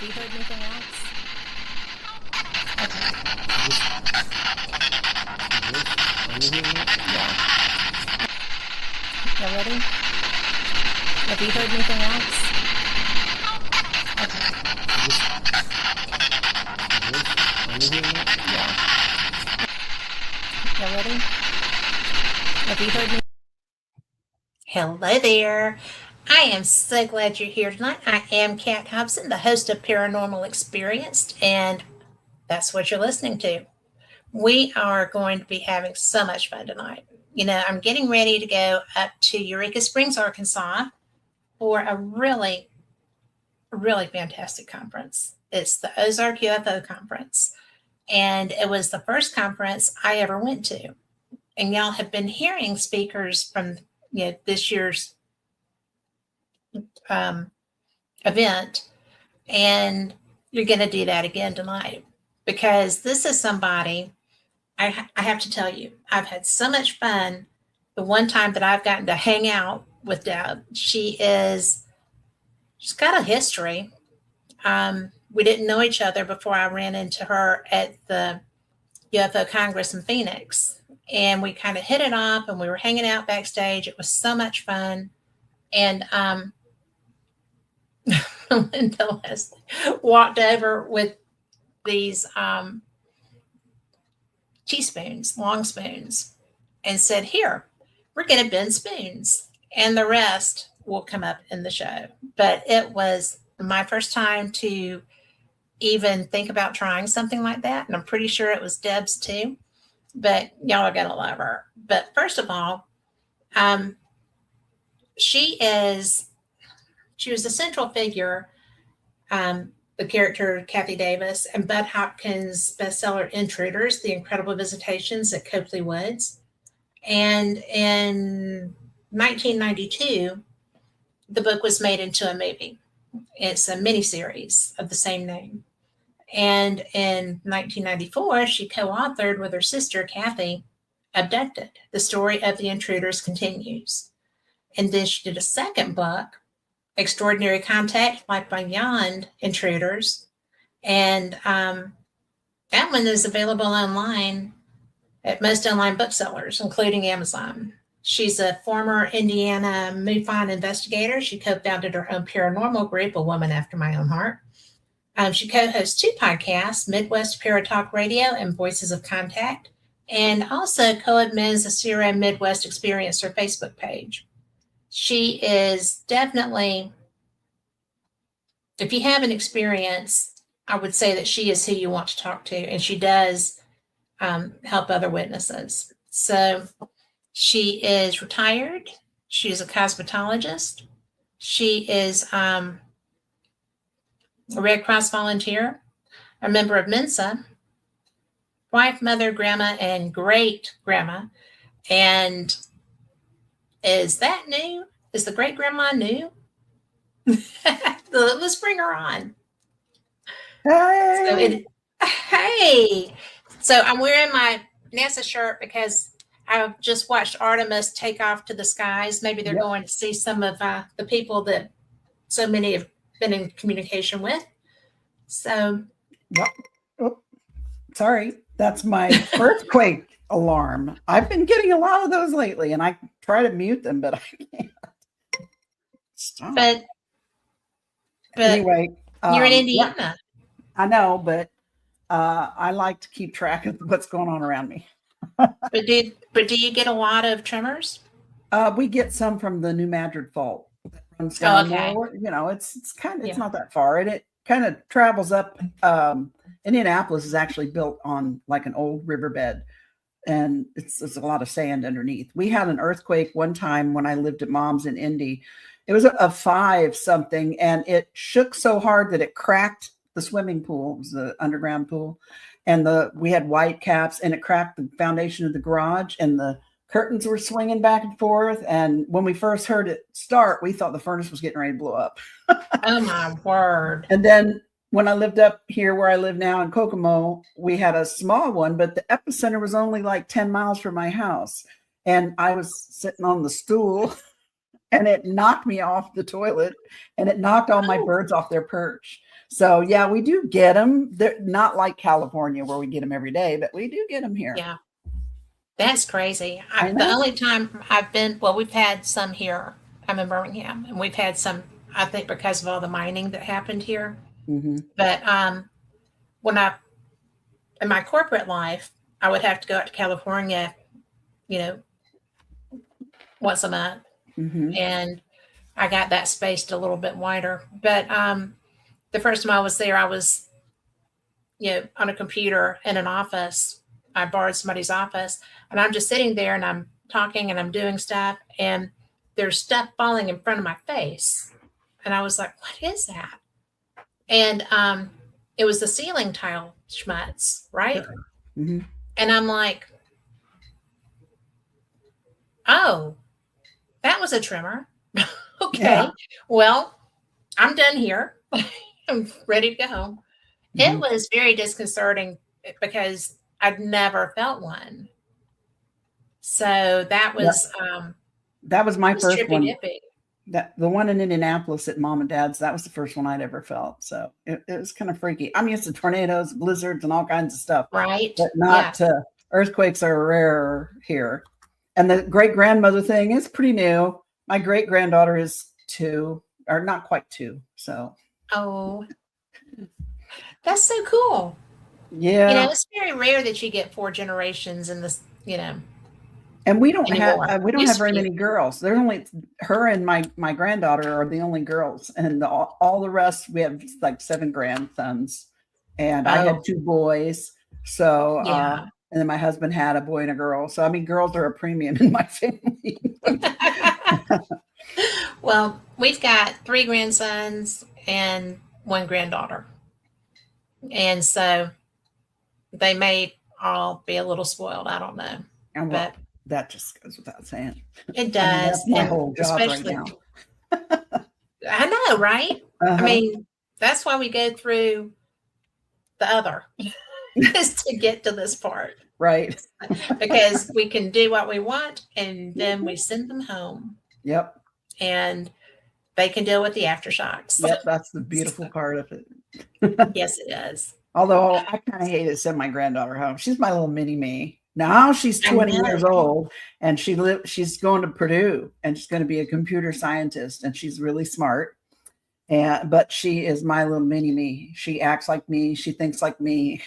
you heard anything else? Okay. Yeah. You ready? Have you heard anything else? Okay. Yeah. You ready? Have you heard me? Hello there. I am so glad you're here tonight. I am Kat Hobson, the host of Paranormal Experienced, and that's what you're listening to. We are going to be having so much fun tonight. You know, I'm getting ready to go up to Eureka Springs, Arkansas for a really, really fantastic conference. It's the Ozark UFO Conference, and it was the first conference I ever went to. And y'all have been hearing speakers from this year's event, and you're going to do that again tonight, because this is somebody I have to tell you, I've had so much fun. The one time that I've gotten to hang out with Deb, she's got a history. We didn't know each other before I ran into her at the UFO Congress in Phoenix, and we kind of hit it off, and we were hanging out backstage. It was so much fun. And Linda Leslie walked over with these teaspoons, long spoons, and said, "Here, we're going to bend spoons." And the rest will come up in the show. But it was my first time to even think about trying something like that. And I'm pretty sure it was Deb's too. But y'all are going to love her. But first of all, she was a central figure, the character Kathie Davis, and Budd Hopkins' bestseller Intruders, The Incredible Visitations at Copley Woods. And in 1992, the book was made into a movie. It's a miniseries of the same name. And in 1994, she co-authored with her sister, Kathie, Abducted. The story of the Intruders continues. And then she did a second book, Extraordinary Contact, Life Beyond Intruders. And that one is available online at most online booksellers, including Amazon. She's a former Indiana MUFON investigator. She co-founded her own paranormal group, A Woman After My Own Heart. She co-hosts 2 podcasts, Midwest Paratalk Radio and Voices of Contact, and also co-admins the CERO Midwest Experiencer Facebook page. She is definitely, if you have an experience, I would say that she is who you want to talk to, and she does help other witnesses. So she is retired. She is a cosmetologist. She is a Red Cross volunteer, a member of MENSA, wife, mother, grandma, and great grandma. And is that new? Is the great grandma new? Let's bring her on. Hey. Hey. So I'm wearing my NASA shirt because I've just watched Artemis take off to the skies. Maybe they're going to see some of the people that so many have been in communication with. So. Oh, sorry. That's my earthquake alarm. I've been getting a lot of those lately, and I try to mute them, but I can't. Stop. But anyway, you're in Indiana. I know, but I like to keep track of what's going on around me. But do you get a lot of tremors? We get some from the New Madrid Fault that runs down there. You know, it's not that far, and it kind of travels up. Indianapolis is actually built on like an old riverbed, and it's a lot of sand underneath. We had an earthquake one time when I lived at Mom's in Indy. It was a 5 something, and it shook so hard that it cracked the swimming pool. It was the underground pool, and we had white caps, and it cracked the foundation of the garage, and the curtains were swinging back and forth. And when we first heard it start, we thought the furnace was getting ready to blow up. Oh my word! And then when I lived up here where I live now in Kokomo, we had a small one, but the epicenter was only like 10 miles from my house, and I was sitting on the stool. And it knocked me off the toilet, and it knocked all my birds off their perch. So yeah, we do get them. They're not like California where we get them every day, but we do get them here. Yeah. That's crazy. The only time I've been, well, we've had some here. I'm in Birmingham, and we've had some, I think, because of all the mining that happened here. Mm-hmm. But when in my corporate life, I would have to go out to California, once a month. Mm-hmm. And I got that spaced a little bit wider. But the first time I was there, I was, on a computer in an office. I borrowed somebody's office, and I'm just sitting there and I'm talking and I'm doing stuff, and there's stuff falling in front of my face. And I was like, what is that? And it was the ceiling tile schmutz, right? Mm-hmm. And I'm like, oh, that was a tremor. Okay. Yeah. Well, I'm done here. I'm ready to go home. Mm-hmm. It was very disconcerting because I'd never felt one. So that was my first one. That the one in Indianapolis at Mom and Dad's, that was the first one I'd ever felt. So it was kind of freaky. I'm used to tornadoes, blizzards, and all kinds of stuff. Right. But not earthquakes are rare here. And the great grandmother thing is pretty new. My great granddaughter is 2, or not quite 2. So. Oh, that's so cool. Yeah. It's very rare that you get 4 generations in this, And we don't have very many girls. There's only her and my granddaughter are the only girls, and all the rest we have like 7 grandsons, and I had 2 boys. So and then my husband had a boy and a girl. So I mean, girls are a premium in my family. Well, we've got 3 grandsons and 1 granddaughter, and so they may all be a little spoiled. I don't know, but. That just goes without saying. It does. I mean, that's my whole job right now. I know, right? Uh-huh. I mean, that's why we go through the other, is to get to this part. Right. Because we can do what we want, and then we send them home. Yep. And they can deal with the aftershocks. Yep, that's the beautiful part of it. Yes, it is. Although I kind of hate to send my granddaughter home. She's my little mini me. Now she's 20 years old, and she's going to Purdue, and she's going to be a computer scientist, and she's really smart. But she is my little mini me. She acts like me. She thinks like me.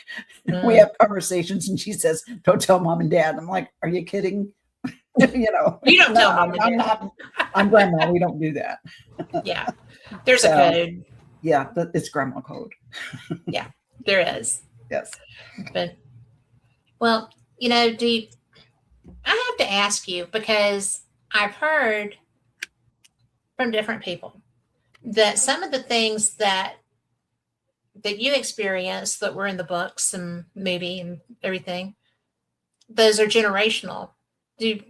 We have conversations, and she says, "Don't tell Mom and Dad." I'm like, "Are you kidding?" You don't tell Mom and Dad. I'm grandma. We don't do that. Yeah, there's a code. Yeah, but it's grandma code. Yeah, there is. Yes. But well. I have to ask you, because I've heard from different people that some of the things that you experienced that were in the books and movie and everything, those are generational.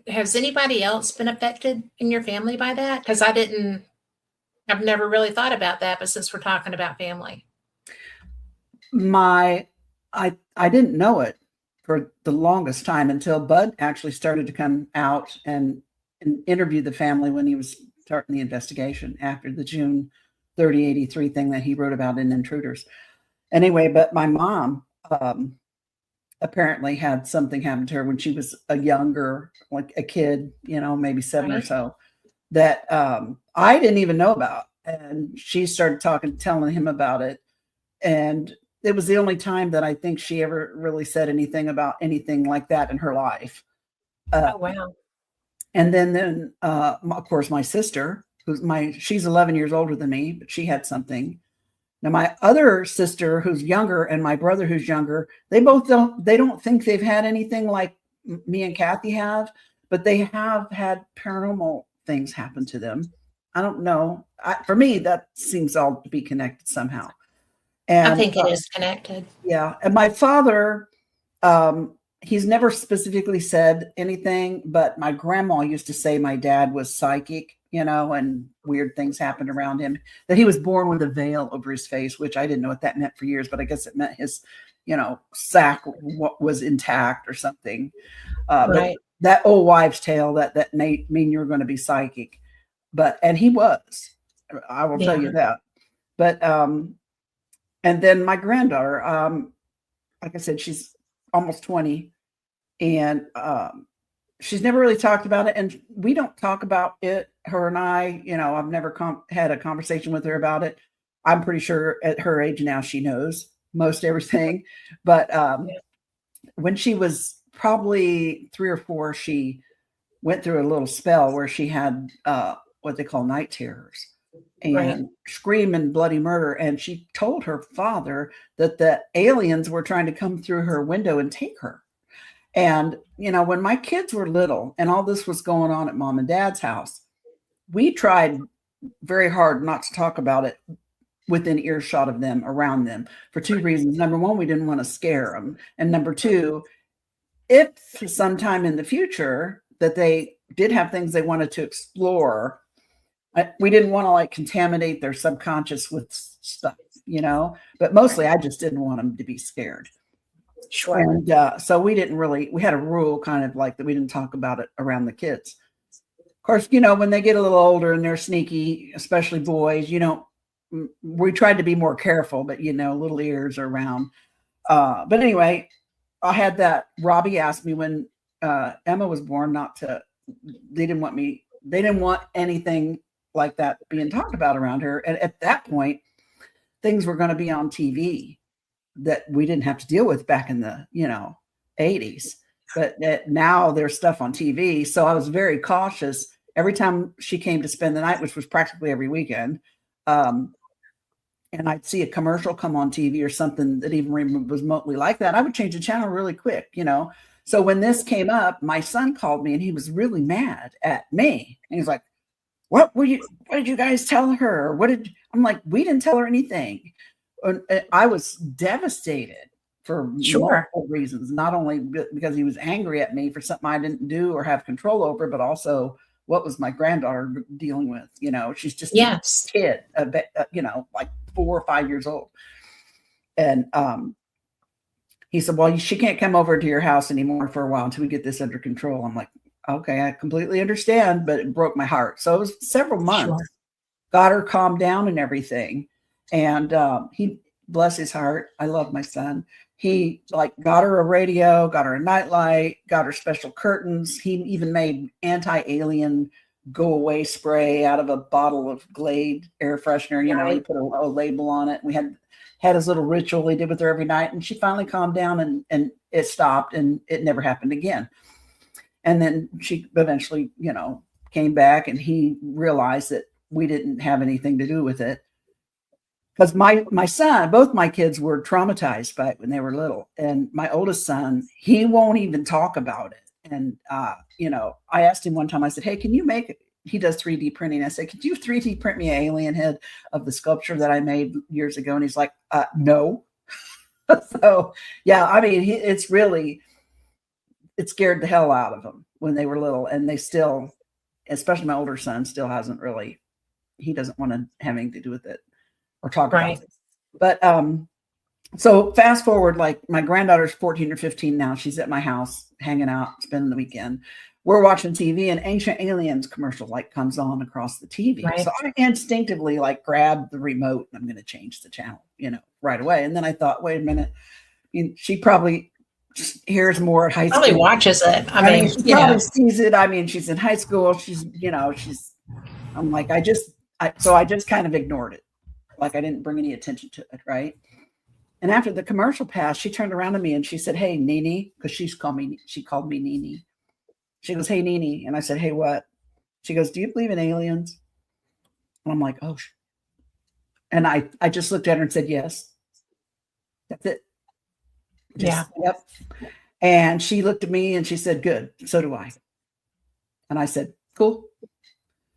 Has anybody else been affected in your family by that? Because I've never really thought about that, but since we're talking about family. I didn't know it for the longest time until Budd actually started to come out and interview the family when he was starting the investigation after the June 3083 thing that he wrote about in Intruders. Anyway, but my mom apparently had something happen to her when she was a younger, like a kid, maybe 7 or so, that I didn't even know about. And she started telling him about it. And it was the only time that I think she ever really said anything about anything like that in her life. Oh, wow. And then of course, my sister, she's 11 years older than me, but she had something. Now, my other sister who's younger and my brother who's younger, they don't think they've had anything like me and Kathie have, but they have had paranormal things happen to them. I don't know. For me, that seems all to be connected somehow. And I think it is connected. Yeah. And my father, he's never specifically said anything, but my grandma used to say my dad was psychic, and weird things happened around him, that he was born with a veil over his face, which I didn't know what that meant for years, but I guess it meant his, sack was intact or something. Right. But that old wives' tale that may mean you're going to be psychic, and he was, I will tell you that. But, And then my granddaughter, like I said, she's almost 20, and she's never really talked about it. And we don't talk about it, her and I. I've never had a conversation with her about it. I'm pretty sure at her age now, she knows most everything. But when she was probably 3 or 4, she went through a little spell where she had what they call night terrors and scream and bloody murder. And she told her father that the aliens were trying to come through her window and take her. And, when my kids were little and all this was going on at mom and dad's house, we tried very hard not to talk about it within earshot of them, around them, for 2 reasons. Number one, we didn't want to scare them. And number two, if sometime in the future that they did have things they wanted to explore, we didn't want to like contaminate their subconscious with stuff, but mostly I just didn't want them to be scared. Sure. And so we had a rule kind of like that. We didn't talk about it around the kids. Of course, when they get a little older and they're sneaky, especially boys, we tried to be more careful, but little ears are around. But anyway, I had that. Robbie asked me when Emma was born they didn't want anything like that being talked about around her. And at that point, things were going to be on TV that we didn't have to deal with back in the 80s. But now there's stuff on TV. So I was very cautious every time she came to spend the night, which was practically every weekend. And I'd see a commercial come on TV or something that even was remotely like that, I would change the channel really quick, So when this came up, my son called me and he was really mad at me. And he's like, what did you guys tell her? I'm like, we didn't tell her anything. And I was devastated for multiple reasons, not only because he was angry at me for something I didn't do or have control over, but also what was my granddaughter dealing with? She's just a kid, like 4 or 5 years old. And he said, well, she can't come over to your house anymore for a while until we get this under control. I'm like, okay, I completely understand, but it broke my heart. So it was several months, got her calmed down and everything. And he, bless his heart, I love my son. He got her a radio, got her a nightlight, got her special curtains. He even made anti-alien go away spray out of a bottle of Glade air freshener. He put a label on it. We had his little ritual he did with her every night, and she finally calmed down and it stopped, and it never happened again. And then she eventually, came back, and he realized that we didn't have anything to do with it. Because my son, both my kids were traumatized by it when they were little. And my oldest son, he won't even talk about it. And, I asked him one time, I said, hey, can you make it? He does 3D printing. I said, could you 3D print me an alien head of the sculpture that I made years ago? And he's like, no. So, yeah, it scared the hell out of them when they were little. And they still, especially my older son, still hasn't really, he doesn't want to have anything to do with it or talk about it. But so fast forward, like my granddaughter's 14 or 15 now. She's at my house hanging out, spending the weekend. We're watching TV, and Ancient Aliens commercial comes on across the TV. So I instinctively grab the remote and I'm going to change the channel, right away. And then I thought, wait a minute, she probably hears more at high school. Probably watches it. She probably sees it. She's in high school. I'm like, so I just kind of ignored it. I didn't bring any attention to it. Right. And after the commercial passed, she turned around to me and she said, hey, Nene, because she called me Nene. She goes, hey, Nene. And I said, hey, what? She goes, do you believe in aliens? And I'm like, oh. And I just looked at her and said, yes. That's it. Yep. And she looked at me and she said, good. So do I. And I said, cool.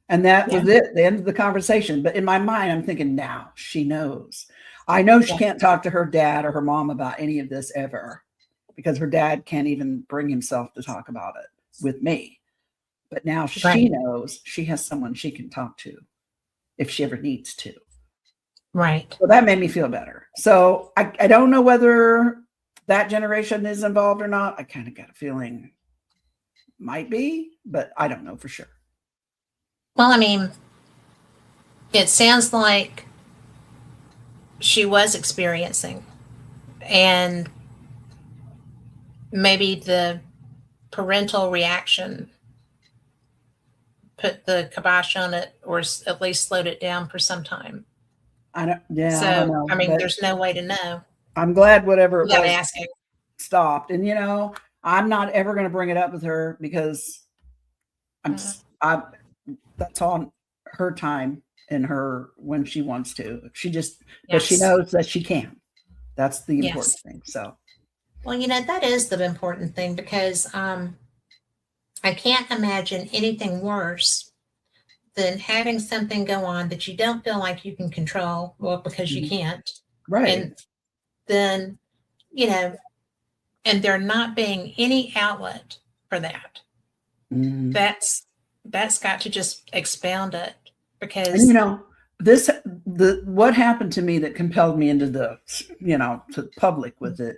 And that was it, the end of the conversation. But in my mind, I'm thinking, now she knows. I know she can't talk to her dad or her mom about any of this ever, because her dad can't even bring himself to talk about it with me. But now she knows she has someone she can talk to if she ever needs to. Right. So that made me feel better. So I don't know whether that generation is involved or not. I kind of got a feeling might be, but I don't know for sure. Well, it sounds like she was experiencing. And maybe the parental reaction put the kibosh on it, or at least slowed it down for some time. I don't So, know. there's no way to know. I'm glad whatever it without was asking. stopped. And, I'm not ever going to bring it up with her because that's on her time and her when she wants to. But she knows that she can. That's the important thing. So, well, that is the important thing, because I can't imagine anything worse than having something go on that you don't feel like you can control, well, because you can't. Right. And then, and there not being any outlet for that. Mm-hmm. That's got to just expound it, because what happened to me that compelled me into the to public with it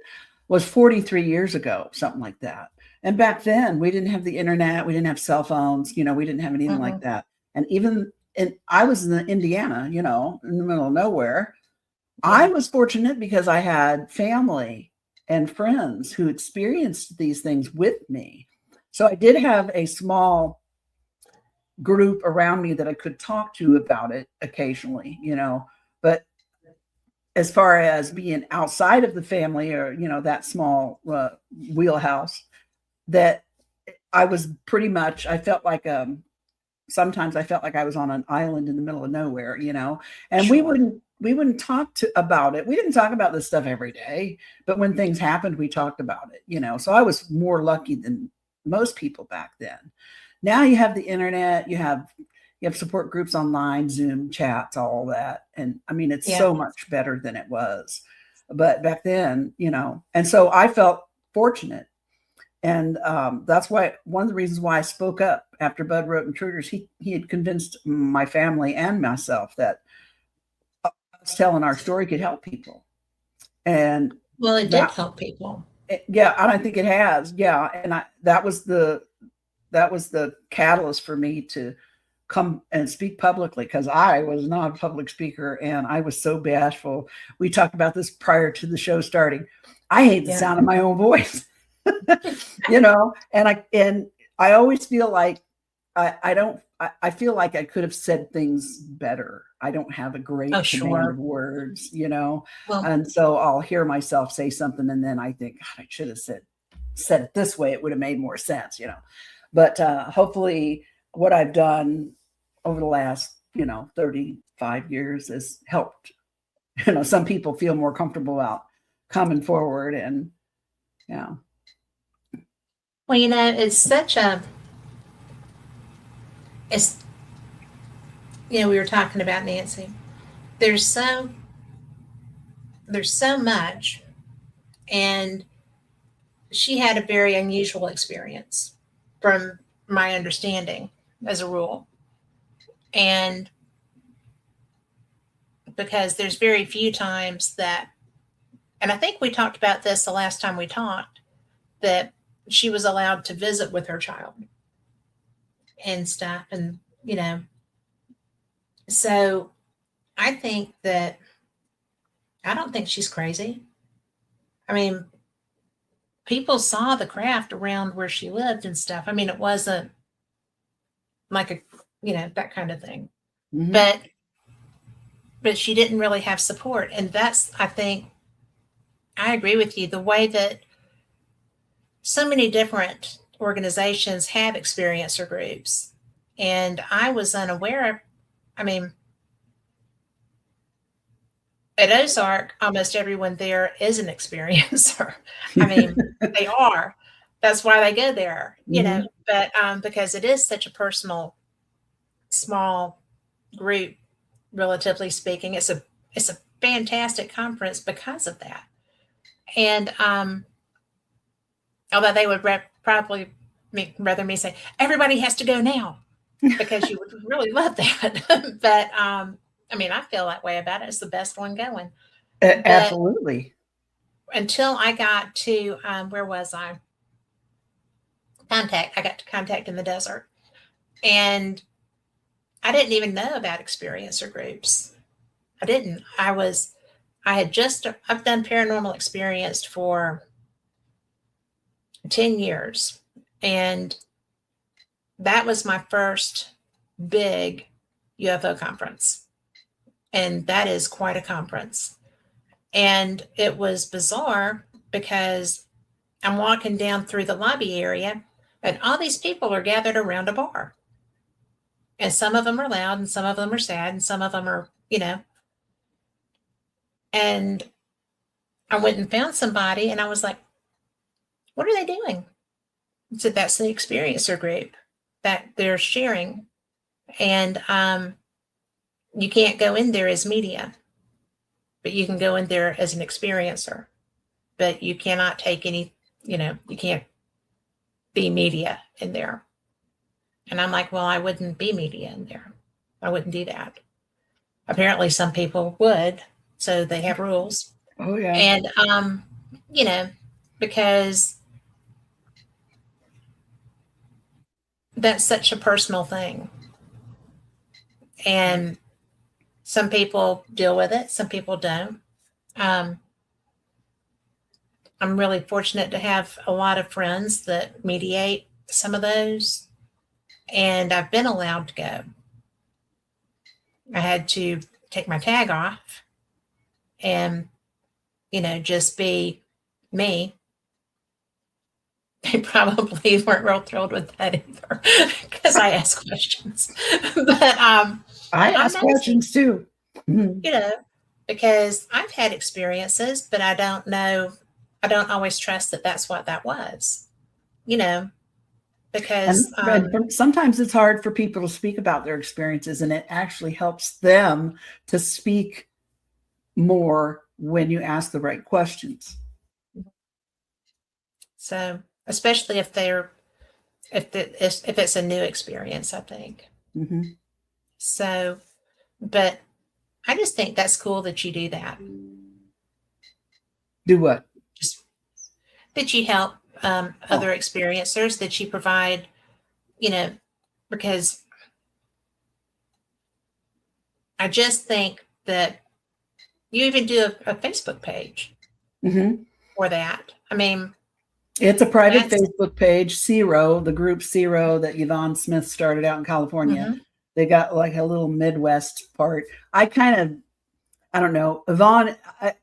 was 43 years ago, something like that. And back then we didn't have the internet, we didn't have cell phones, we didn't have anything like that. And I was in Indiana, in the middle of nowhere. I was fortunate because I had family and friends who experienced these things with me. So I did have a small group around me that I could talk to about it occasionally, but as far as being outside of the family or, that small wheelhouse, that I was pretty much, I felt like, sometimes I felt like I was on an island in the middle of nowhere, and we wouldn't talk about it. We didn't talk about this stuff every day, but when things happened, we talked about it, so I was more lucky than most people back then. Now you have the internet, you have support groups online, Zoom chats, all that. And it's so much better than it was. But back then, and so I felt fortunate. And that's why one of the reasons why I spoke up after Budd wrote Intruders, he had convinced my family and myself that us telling our story could help people. And well, it did help people. Yeah, and I think it has. Yeah, and that was the catalyst for me to come and speak publicly, because I was not a public speaker and I was so bashful. We talked about this prior to the show starting. I hate the sound of my own voice. And I always feel like I feel like I could have said things better. I don't have a great command of words, well, and so I'll hear myself say something and then I think, God, I should have said it this way. It would have made more sense, But hopefully what I've done over the last, 35 years has helped, some people feel more comfortable about coming forward. And well, we were talking about Nancy. There's so much, and she had a very unusual experience from my understanding as a rule. And because there's very few times that, and I think we talked about this the last time we talked, that she was allowed to visit with her child and stuff. And, so I think that, I don't think she's crazy. People saw the craft around where she lived and stuff. It wasn't like that kind of thing. Mm-hmm. But she didn't really have support. And that's, I think, I agree with you. The way that so many different organizations have experiencer groups, and I was unaware of, at Ozark, almost everyone there is an experiencer. They are. That's why they go there, mm-hmm. But because it is such a personal, small group, relatively speaking, it's a fantastic conference because of that. And although they would probably rather me say everybody has to go now, because you would really love that. But I feel that way about it. It's the best one going. Absolutely. Until I got to where was I? Contact. I got to Contact in the desert, and I didn't even know about experiencer groups. I didn't. I was I've done paranormal experience for 10 years. And that was my first big UFO conference. And that is quite a conference. And it was bizarre because I'm walking down through the lobby area and all these people are gathered around a bar. And some of them are loud and some of them are sad and some of them are, and I went and found somebody and I was like, what are they doing? I said, that's the experiencer group that they're sharing. And you can't go in there as media, but you can go in there as an experiencer. But you cannot take any, you can't be media in there. And I'm like, well, I wouldn't be media in there. I wouldn't do that. Apparently some people would, so they have rules. Oh yeah. And because that's such a personal thing. And some people deal with it, some people don't. I'm really fortunate to have a lot of friends that mediate some of those, and I've been allowed to go. I had to take my tag off and, just be me. They probably weren't real thrilled with that either because I ask questions. But I ask questions too. Because I've had experiences, but I don't always trust that that's what that was, because and sometimes it's hard for people to speak about their experiences, and it actually helps them to speak more when you ask the right questions. So, especially if it's a new experience, I think. Mm-hmm. So, but I just think that's cool that you do that. Do what? Just that you help other experiencers, that you provide, because I just think that you even do a Facebook page for that. I mean, it's a private Facebook page, CERO, the group CERO that Yvonne Smith started out in California. Mm-hmm. They got like a little Midwest part. I don't know, Yvonne,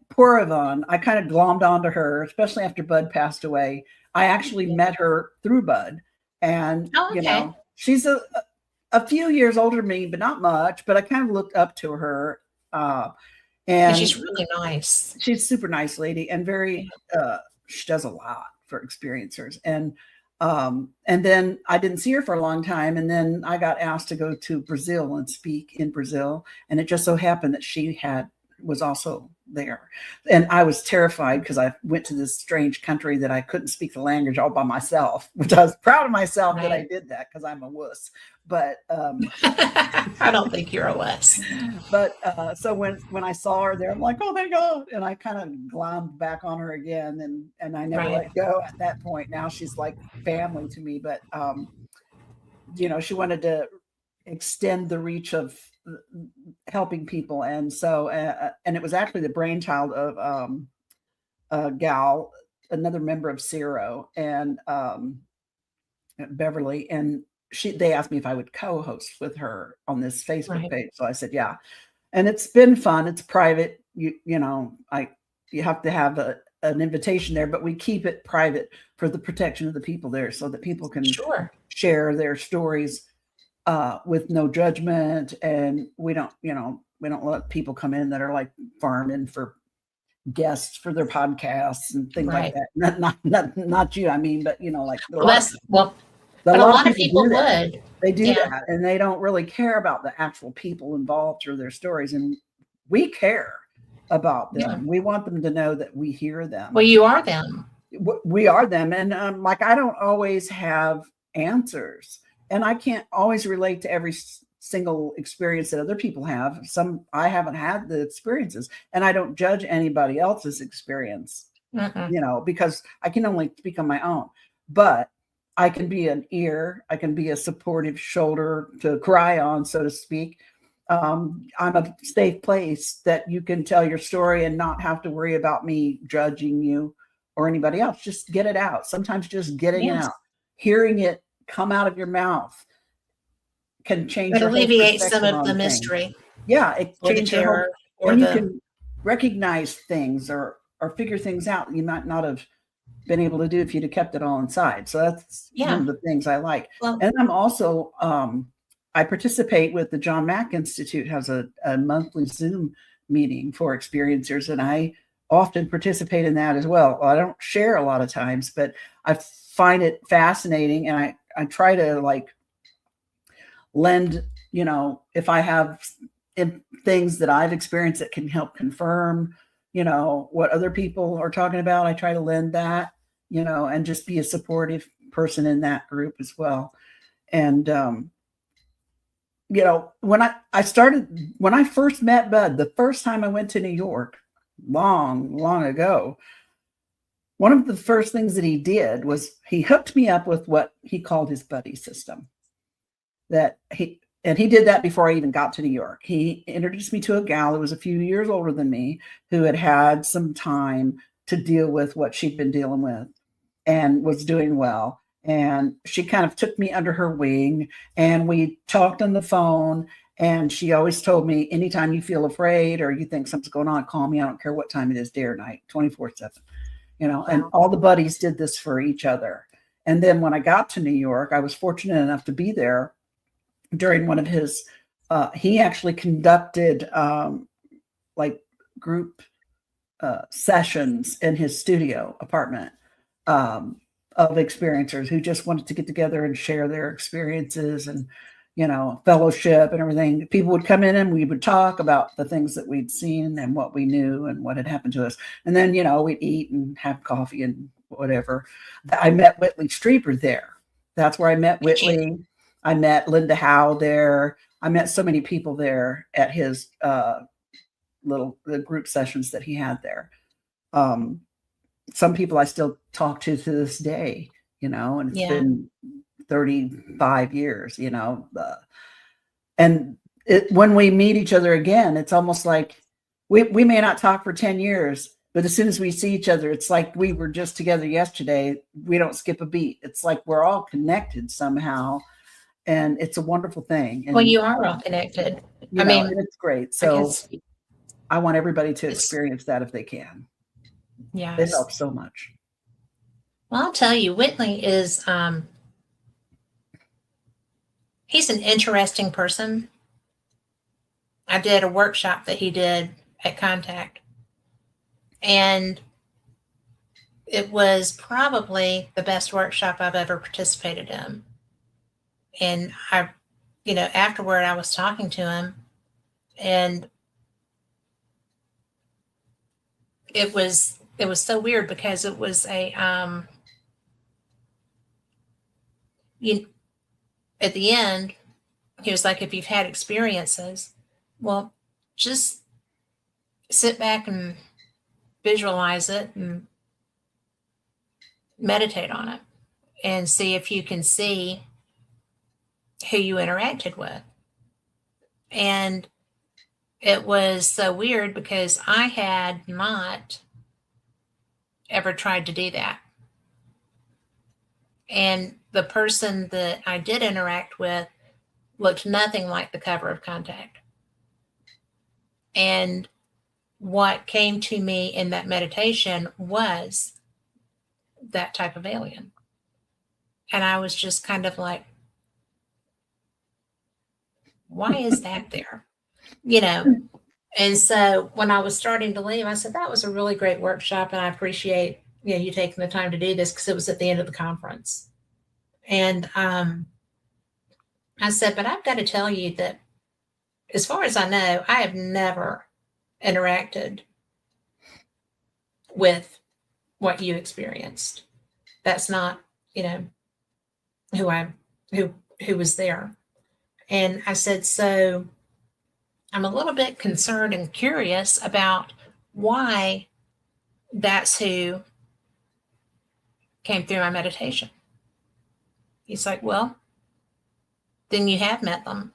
poor Yvonne, I kind of glommed onto her, especially after Budd passed away. I actually met her through Budd. And, she's a few years older than me, but not much. But I kind of looked up to her. And she's really nice. She's a super nice lady and very, she does a lot for experiencers. And then I didn't see her for a long time. And then I got asked to go to Brazil and speak in Brazil. And it just so happened that she was also there. And I was terrified because I went to this strange country that I couldn't speak the language all by myself, which I was proud of myself that I did that because I'm a wuss. But I don't think you're a wuss. But so when I saw her there, I'm like, oh my God. And I kind of glommed back on her again. And I never let go at that point. Now she's like family to me. But, she wanted to extend the reach of helping people. And so, and it was actually the brainchild of a gal, another member of CERO, and Beverly. And they asked me if I would co-host with her on this Facebook page. So I said, yeah. And it's been fun. It's private. You have to have an invitation there, but we keep it private for the protection of the people there so that people can share their stories with no judgment. And we don't let people come in that are like farming for guests for their podcasts and things like that. Not you, I mean, but like a lot of people would. They do that, and they don't really care about the actual people involved or their stories. And we care about them. Yeah. We want them to know that we hear them. Well, you are them. We are them. And I don't always have answers, and I can't always relate to every single experience that other people have. I haven't had the experiences, and I don't judge anybody else's experience, because I can only speak on my own. But I can be an ear. I can be a supportive shoulder to cry on, so to speak. I'm a safe place that you can tell your story and not have to worry about me judging you or anybody else. Just get it out. Sometimes just getting it out, hearing it come out of your mouth can change It your whole alleviates some perspective of the on mystery. things. Yeah, it or the changes your whole, terror, or and you the can recognize things or figure things out you might not have been able to do if you'd have kept it all inside. So that's one of the things I like. Well, and I'm also I participate with the John Mack Institute, has a monthly Zoom meeting for experiencers, and I often participate in that as well. I don't share a lot of times, but I find it fascinating, and I try to like lend, you know, if I have things that I've experienced that can help confirm, you know, what other people are talking about, I try to lend that, you know, and just be a supportive person in that group as well. And you know, when I first met Budd, the first time I went to New York, long ago, one of the first things that he did was he hooked me up with what he called his buddy system. He did that before I even got to New York. He introduced me to a gal who was a few years older than me, who had had some time to deal with what she'd been dealing with and was doing well. And she kind of took me under her wing, and we talked on the phone. And she always told me, anytime you feel afraid or you think something's going on, call me. I don't care what time it is, day or night, 24/7, you know. Wow. And all the buddies did this for each other. And then when I got to New York, I was fortunate enough to be there during one of his, he actually conducted like group sessions in his studio apartment of experiencers who just wanted to get together and share their experiences and, you know, fellowship and everything. People would come in and we would talk about the things that we'd seen and what we knew and what had happened to us. And then, you know, we'd eat and have coffee and whatever. I met Whitley Strieber there. That's where I met Whitley. I met Linda Howe there. I met so many people there at his the group sessions that he had there. Some people I still talk to this day, you know, and it's been 35 years, you know. And when we meet each other again, it's almost like we may not talk for 10 years, but as soon as we see each other, it's like we were just together yesterday. We don't skip a beat. It's like we're all connected somehow. And it's a wonderful thing. And, well, you are all connected. I mean, it's great. So I want everybody to experience that if they can. Yeah, it helps so much. Well, I'll tell you, Whitley is he's an interesting person. I did a workshop that he did at Contact, and it was probably the best workshop I've ever participated in. And I, you know, afterward I was talking to him, and it was so weird because it was a at the end he was like, if you've had experiences, well, just sit back and visualize it and meditate on it and see if you can see who you interacted with. And it was so weird because I had not ever tried to do that. And the person that I did interact with looked nothing like the cover of Contact. And what came to me in that meditation was that type of alien. And I was just kind of like, why is that there? You know? And so when I was starting to leave, I said, that was a really great workshop. And I appreciate, you know, you taking the time to do this, because it was at the end of the conference. And I said, but I've got to tell you that as far as I know, I have never interacted with what you experienced. That's not, you know, who was there. And I said, so I'm a little bit concerned and curious about why that's who came through my meditation. He's like, well, then you have met them.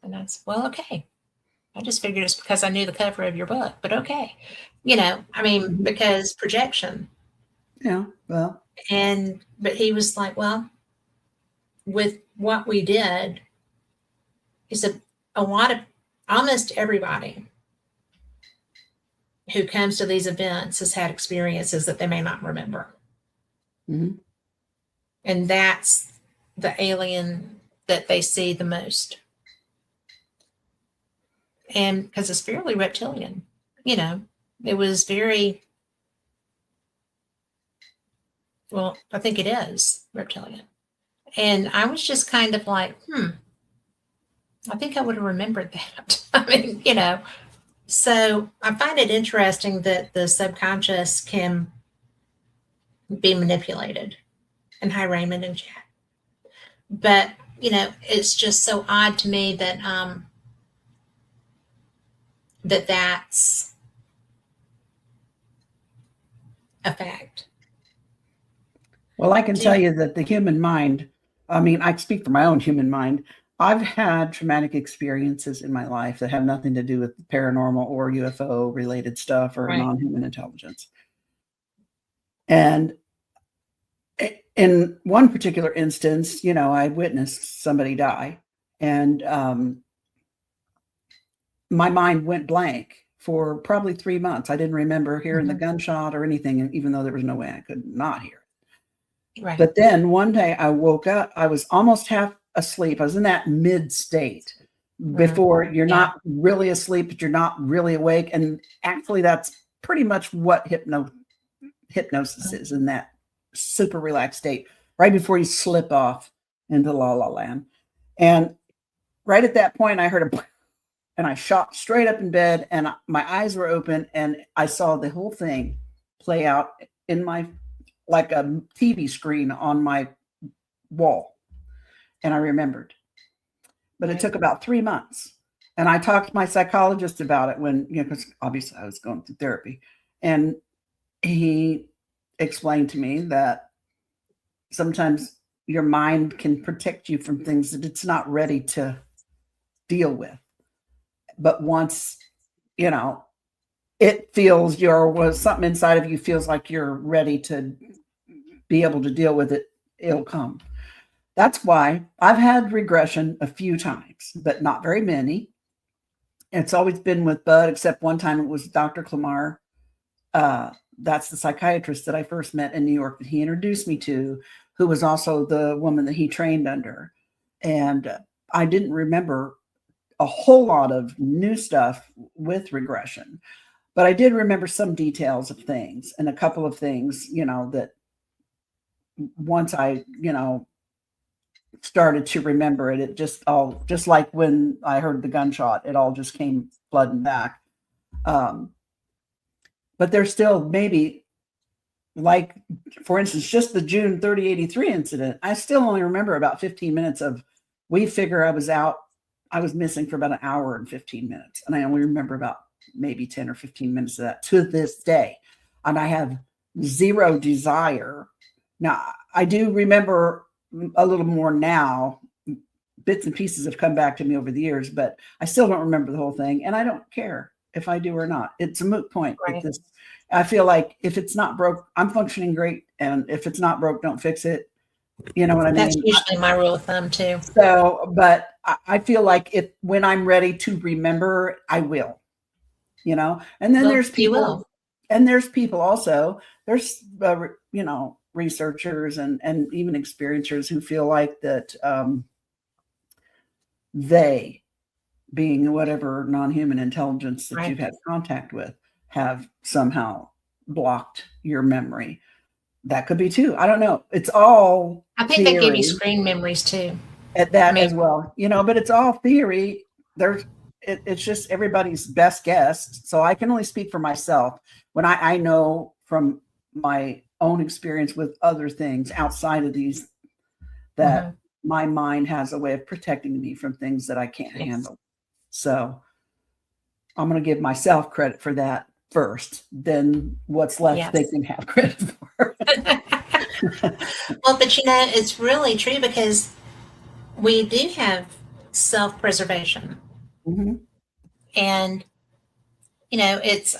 And I said, well, okay. I just figured it's because I knew the cover of your book, but okay. You know, I mean, because projection. Yeah, well. But he was like, well, with what we did, he said, almost everybody who comes to these events has had experiences that they may not remember. Mm-hmm. And that's the alien that they see the most. And because it's fairly reptilian, you know, it was very, well, I think it is reptilian. And I was just kind of like, I think I would have remembered that. I mean, you know, so I find it interesting that the subconscious can be manipulated. And hi, Raymond and chat. But, you know, it's just so odd to me that that's a fact. Well, I can tell you that the human mind, I mean, I speak for my own human mind. I've had traumatic experiences in my life that have nothing to do with paranormal or UFO related stuff or non-human intelligence. And in one particular instance, you know, I witnessed somebody die, and my mind went blank for probably 3 months. I didn't remember hearing the gunshot or anything, even though there was no way I could not hear it. Right. But then one day I woke up, I was almost half asleep. I was in that mid state before you're not really asleep, but you're not really awake. And actually that's pretty much what hypnosis is, in that super relaxed state, right before you slip off into la la land. And right at that point, I heard and I shot straight up in bed, and my eyes were open, and I saw the whole thing play out in like a TV screen on my wall. And I remembered, but it took about 3 months. And I talked to my psychologist about it when, you know, because obviously I was going through therapy, and he explained to me that sometimes your mind can protect you from things that it's not ready to deal with. But once, you know, it feels something inside of you feels like you're ready to be able to deal with it, it'll come. That's why I've had regression a few times, but not very many. It's always been with Budd, except one time it was Dr. Clamar. That's the psychiatrist that I first met in New York that he introduced me to, who was also the woman that he trained under. And I didn't remember a whole lot of new stuff with regression, but I did remember some details of things, and a couple of things, you know, that once I, you know, started to remember it, it just like when I heard the gunshot, it all just came flooding back. But there's still maybe, like, for instance, just the June 3083 incident, I still only remember about 15 minutes of, we figure I was missing for about an hour and 15 minutes. And I only remember about maybe 10 or 15 minutes of that to this day. And I have zero desire. Now, I do remember a little more now. Bits and pieces have come back to me over the years, but I still don't remember the whole thing. And I don't care if I do or not. It's a moot point. Right. I feel like if it's not broke, I'm functioning great. And if it's not broke, don't fix it. You know what I mean? That's usually my rule of thumb too. So, but I feel like when I'm ready to remember, I will, you know, and then there's people, and there's people also, there's, you know, researchers and even experiencers who feel like that they, being whatever non-human intelligence that you've had contact with, have somehow blocked your memory. That could be too. I don't know. It's all I think theory. They give you screen memories too. At that as well, you know, but it's all theory. It's just everybody's best guess. So I can only speak for myself when I know from my own experience with other things outside of these that my mind has a way of protecting me from things that I can't handle. So I'm going to give myself credit for that first, then what's left they can have credit for. Well, but you know, it's really true, because we do have self-preservation. Mm-hmm. And, it's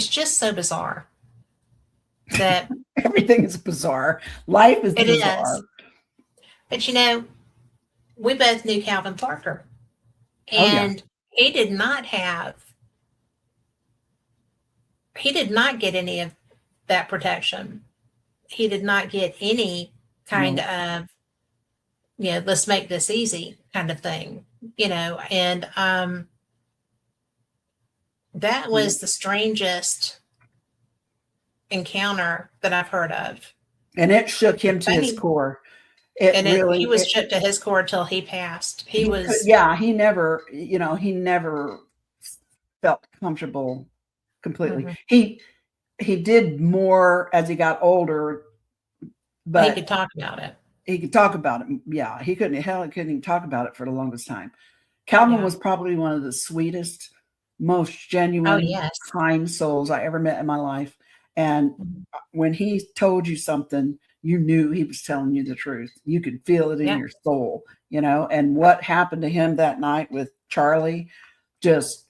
just so bizarre that everything is bizarre. Life is it bizarre. is. But, we both knew Calvin Parker, and he did not get any of that protection. He did not get any kind of, let's make this easy kind of thing, and that was the strangest encounter that I've heard of. And it shook him to his core. He was shook to his core till he passed. He never felt comfortable completely. Mm-hmm. He did more as he got older, but he could talk about it. He could talk about it. Yeah, he couldn't even talk about it for the longest time. Calvin was probably one of the sweetest, most genuine, kind souls I ever met in my life. And when he told you something, you knew he was telling you the truth. You could feel it in your soul, and what happened to him that night with Charlie just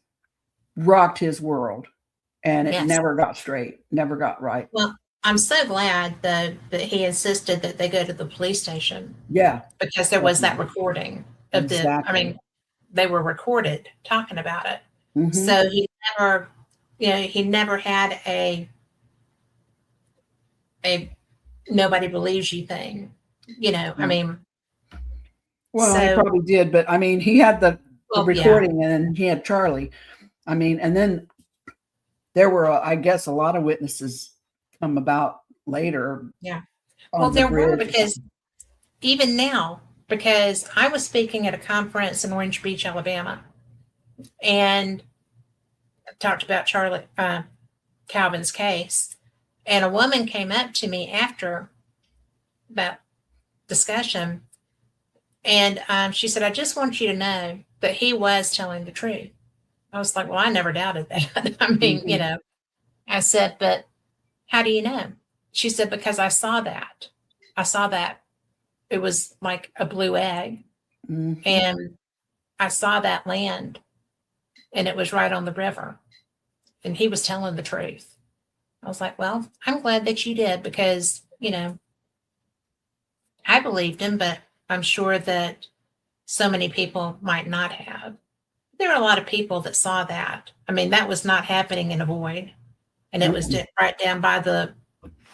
rocked his world, and it never got straight, never got right. Well, I'm so glad that he insisted that they go to the police station. Yeah. Because there was that recording of they were recorded talking about it. Mm-hmm. So he never had a nobody believes you thing, I mean. Well, he probably did, but I mean, he had the recording and he had Charlie. I mean, and then there were, I guess, a lot of witnesses come about later. Yeah. Well, there were, because even now, because I was speaking at a conference in Orange Beach, Alabama, and I talked about Charlie Calvin's case. And a woman came up to me after that discussion, and she said, I just want you to know that he was telling the truth. I was like, well, I never doubted that. I mean, I said, but how do you know? She said, because I saw that. It was like a blue egg. Mm-hmm. And I saw that land, and it was right on the river, and he was telling the truth. I was like, well, I'm glad that you did, because, I believed him, but I'm sure that so many people might not have. There are a lot of people that saw that. I mean, that was not happening in a void. And it was right down by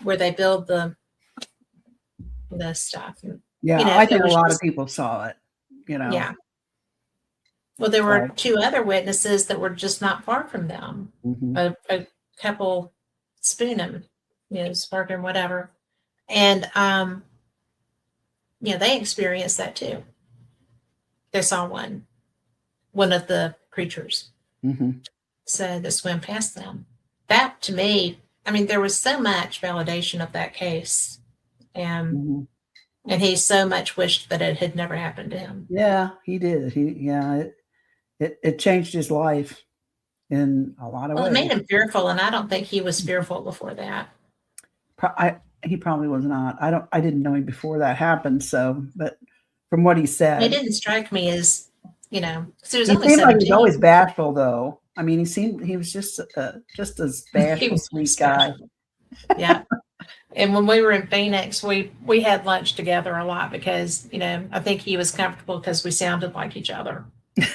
where they build the stuff. Yeah, I think a lot of people saw it, Yeah. Well, there were two other witnesses that were just not far from them. Mm-hmm. A couple Spoonham, Sparker, whatever. And, they experienced that too. They saw one of the creatures. Mm-hmm. So they swam past them. That, to me, I mean, there was so much validation of that case. And he so much wished that it had never happened to him. Yeah, he did. It changed his life in a lot of ways. Well, it made him fearful, and I don't think he was fearful before that. He probably was not. I didn't know him before that happened. So, but from what he said, it didn't strike me as, because he was only 17. Like he was always bashful, though. I mean, he was just a bashful, sweet guy. Yeah. And when we were in Phoenix, we had lunch together a lot because, I think he was comfortable because we sounded like each other. We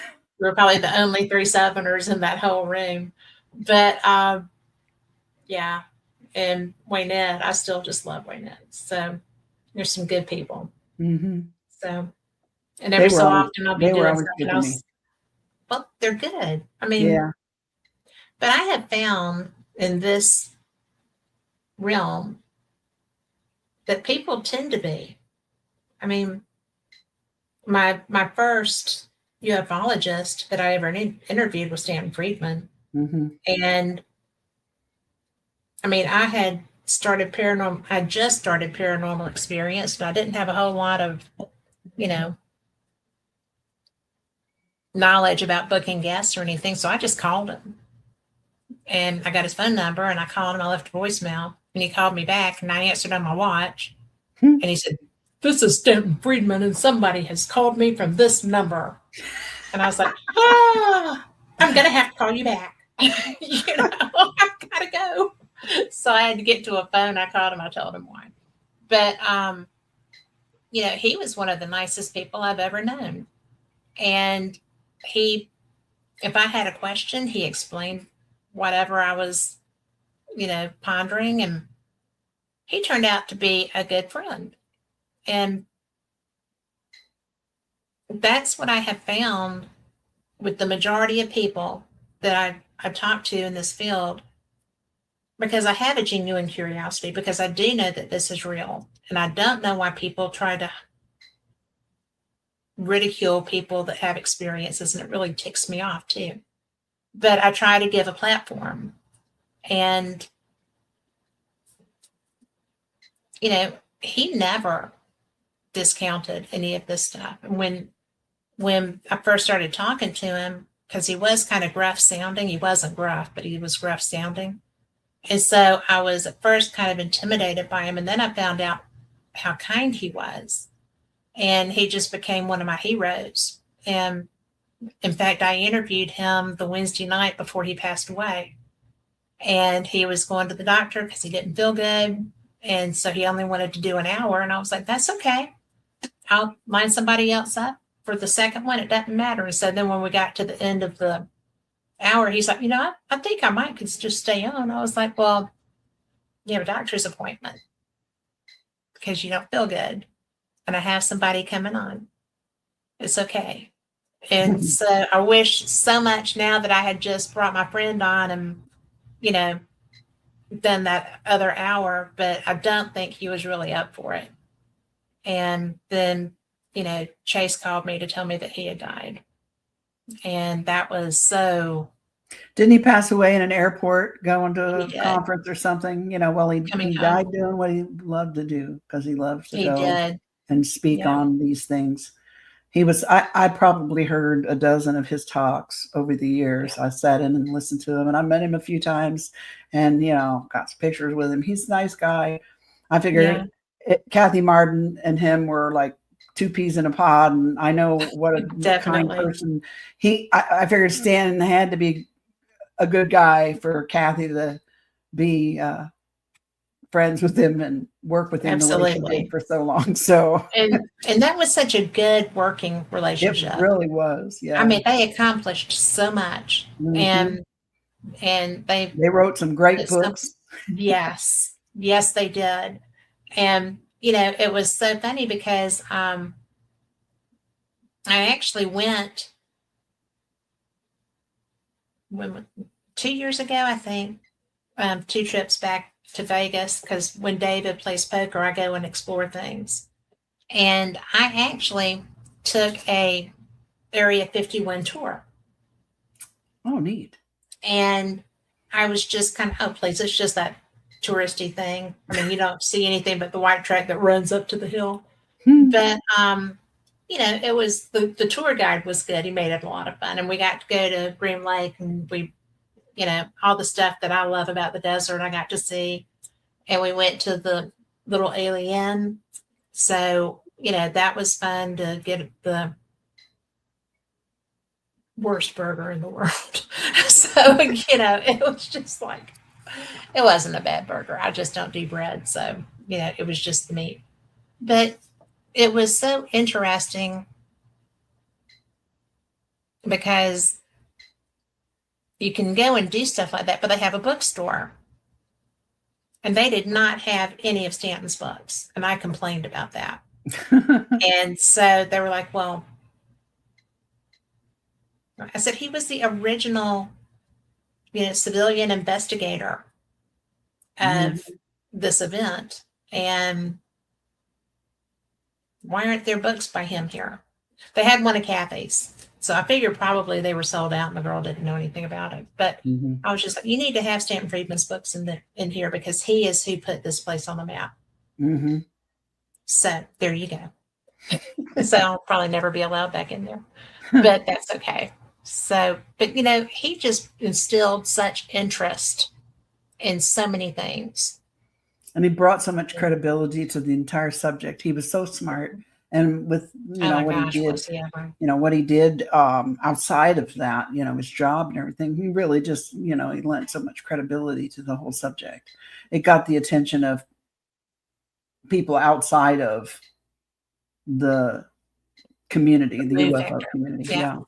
were probably the only 3 Southerners in that whole room. But, yeah. And Waynette, I still just love Waynette. So there's some good people. Mm-hmm. So, and every so often I'll be doing something else. Well, they're good. I mean, yeah. But I have found in this realm that people tend to be. I mean, my first ufologist that I ever interviewed was Stan Friedman. Mm-hmm. And I mean, I had just started paranormal experience, but I didn't have a whole lot of, knowledge about booking guests or anything. So I just called him, and I got his phone number, and I called him. I left a voicemail, and he called me back, and I answered on my watch. And he said, this is Stanton Friedman, and somebody has called me from this number. And I was like, I'm going to have to call you back. You know, I've got to go. So I had to get to a phone. I called him. I told him why. But, you know, he was one of the nicest people I've ever known. And if I had a question, he explained whatever I was, you know, pondering. And he turned out to be a good friend. And that's what I have found with the majority of people that I've talked to in this field, because I have a genuine curiosity, because I do know that this is real. And I don't know why people try to ridicule people that have experiences, and it really ticks me off too. But I try to give a platform. And, you know, he never discounted any of this stuff. And when I first started talking to him, because he was kind of gruff sounding, he wasn't gruff, but he was gruff sounding. And so I was at first kind of intimidated by him. And then I found out how kind he was. And he just became one of my heroes. And in fact, I interviewed him the Wednesday night before he passed away. And he was going to the doctor because he didn't feel good. And so he only wanted to do an hour. And I was like, that's okay. I'll line somebody else up for the second one. It doesn't matter. And so then when we got to the end of the hour, he's like, you know, I think I might could just stay on. I was like, well, you have a doctor's appointment because you don't feel good. And I have somebody coming on. It's okay. And so I wish so much now that I had just brought my friend on and, you know, done that other hour, but I don't think he was really up for it. And then, you know, Chase called me to tell me that he had died. And that was so. Didn't he pass away in an airport going to a conference or something? You know, well, he died doing what he loved to do, because he loves to go and speak on these things. He was, I probably heard a dozen of his talks over the years. I sat in and listened to him, and I met him a few times and, you know, got some pictures with him. He's a nice guy. I figured Kathie Martin and him were like two peas in a pod. And I know what a kind person I figured Stan had to be a good guy for Kathie to be friends with him and work with him the way she did for so long. So and that was such a good working relationship. It really was. Yeah. I mean, they accomplished so much. Mm-hmm. And they wrote some great books. Yes, they did. And you know, it was so funny because I actually went 2 years ago, I think, 2 trips back to Vegas, because when David plays poker, I go and explore things. And I actually took a Area 51 tour. Oh, neat. And I was just kind of, oh, please, it's just that touristy thing. I mean, you don't see anything but the white track that runs up to the hill. But, you know, it was, the tour guide was good. He made it a lot of fun. And we got to go to Green Lake, and we, you know, all the stuff that I love about the desert, I got to see. And we went to the little alien. So, you know, that was fun to get the worst burger in the world. So, you know, it was just like, it wasn't a bad burger. I just don't do bread. So, you know, it was just the meat. But it was so interesting because you can go and do stuff like that, but they have a bookstore. And they did not have any of Stanton's books. And I complained about that. And so they were like, well, I said, he was the original, you know, civilian investigator of this event. And why aren't there books by him here? They had one of Kathie's. So I figured probably they were sold out and the girl didn't know anything about it. But I was just like, you need to have Stanton Friedman's books in here, because he is who put this place on the map. So there you go. So I'll probably never be allowed back in there, but that's okay. So, but you know, he just instilled such interest in so many things. And he brought so much credibility to the entire subject. He was so smart. And with, what he did outside of that, his job and everything, he really just, he lent so much credibility to the whole subject. It got the attention of people outside of the community, the UFO community. Yeah.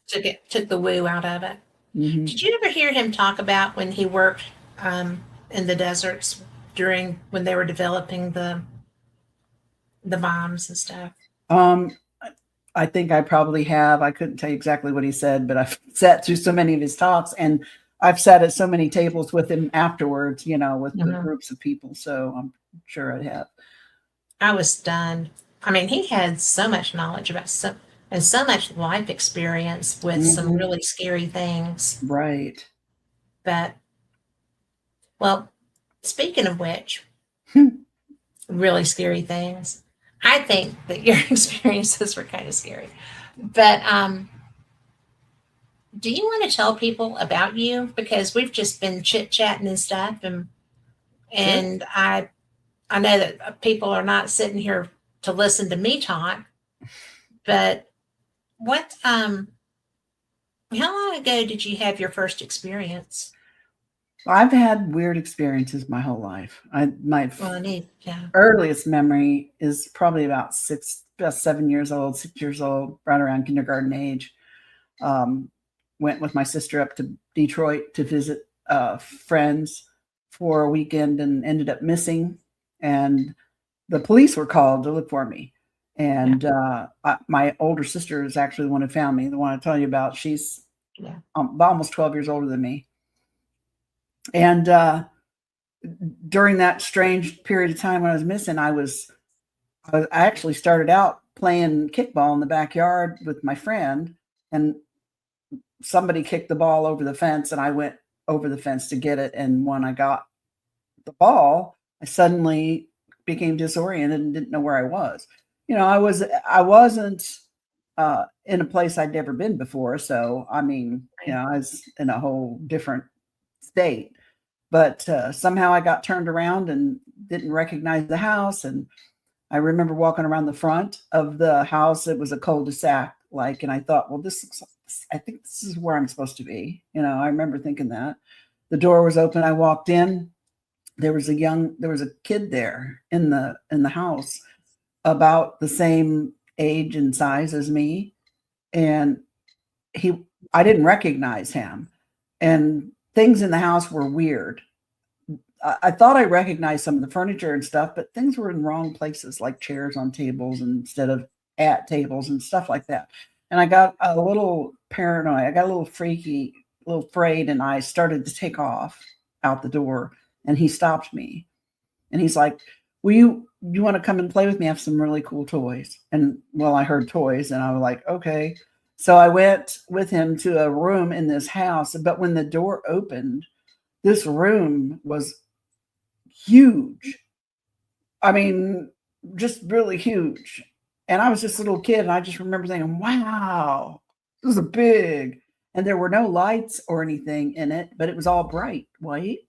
Took the woo out of it. Mm-hmm. Did you ever hear him talk about when he worked in the deserts when they were developing the bombs and stuff? I think I probably have. I couldn't tell you exactly what he said, but I've sat through so many of his talks, and I've sat at so many tables with him afterwards, with the groups of people. So I'm sure I have. I was stunned. I mean, he had so much knowledge about so much life experience with some really scary things. Right. But, well, speaking of which, really scary things, I think that your experiences were kind of scary. But do you want to tell people about you? Because we've just been chit-chatting and stuff, and I know that people are not sitting here to listen to me talk, but how long ago did you have your first experience? I've had weird experiences my whole life. My earliest memory is probably about 7 years old, 6 years old, right around kindergarten age. Went with my sister up to Detroit to visit friends for a weekend and ended up missing. And the police were called to look for me. And my older sister is actually the one who found me, the one I tell you about. She's almost 12 years older than me. And during that strange period of time when I was missing, I actually started out playing kickball in the backyard with my friend, and somebody kicked the ball over the fence, and I went over the fence to get it. And when I got the ball, I suddenly became disoriented and didn't know where I was. I wasn't in a place I'd never been before. So, I mean, I was in a whole different state, but somehow I got turned around and didn't recognize the house. And I remember walking around the front of the house. It was a cul-de-sac, and I thought, well, I think this is where I'm supposed to be. I remember thinking that. The door was open. I walked in. There was a kid there in the house, about the same age and size as me. And I didn't recognize him, and things in the house were weird. I thought I recognized some of the furniture and stuff, but things were in wrong places, like chairs on tables instead of at tables and stuff like that. And I got a little paranoid. I got a little freaky, a little afraid, and I started to take off out the door. And he stopped me, and he's like, you want to come and play with me? I have some really cool toys. And I heard toys, and I was like, okay. So I went with him to a room in this house. But when the door opened, this room was huge. I mean, just really huge. And I was just a little kid, and I just remember thinking, wow, this is big. And there were no lights or anything in it, but it was all bright white.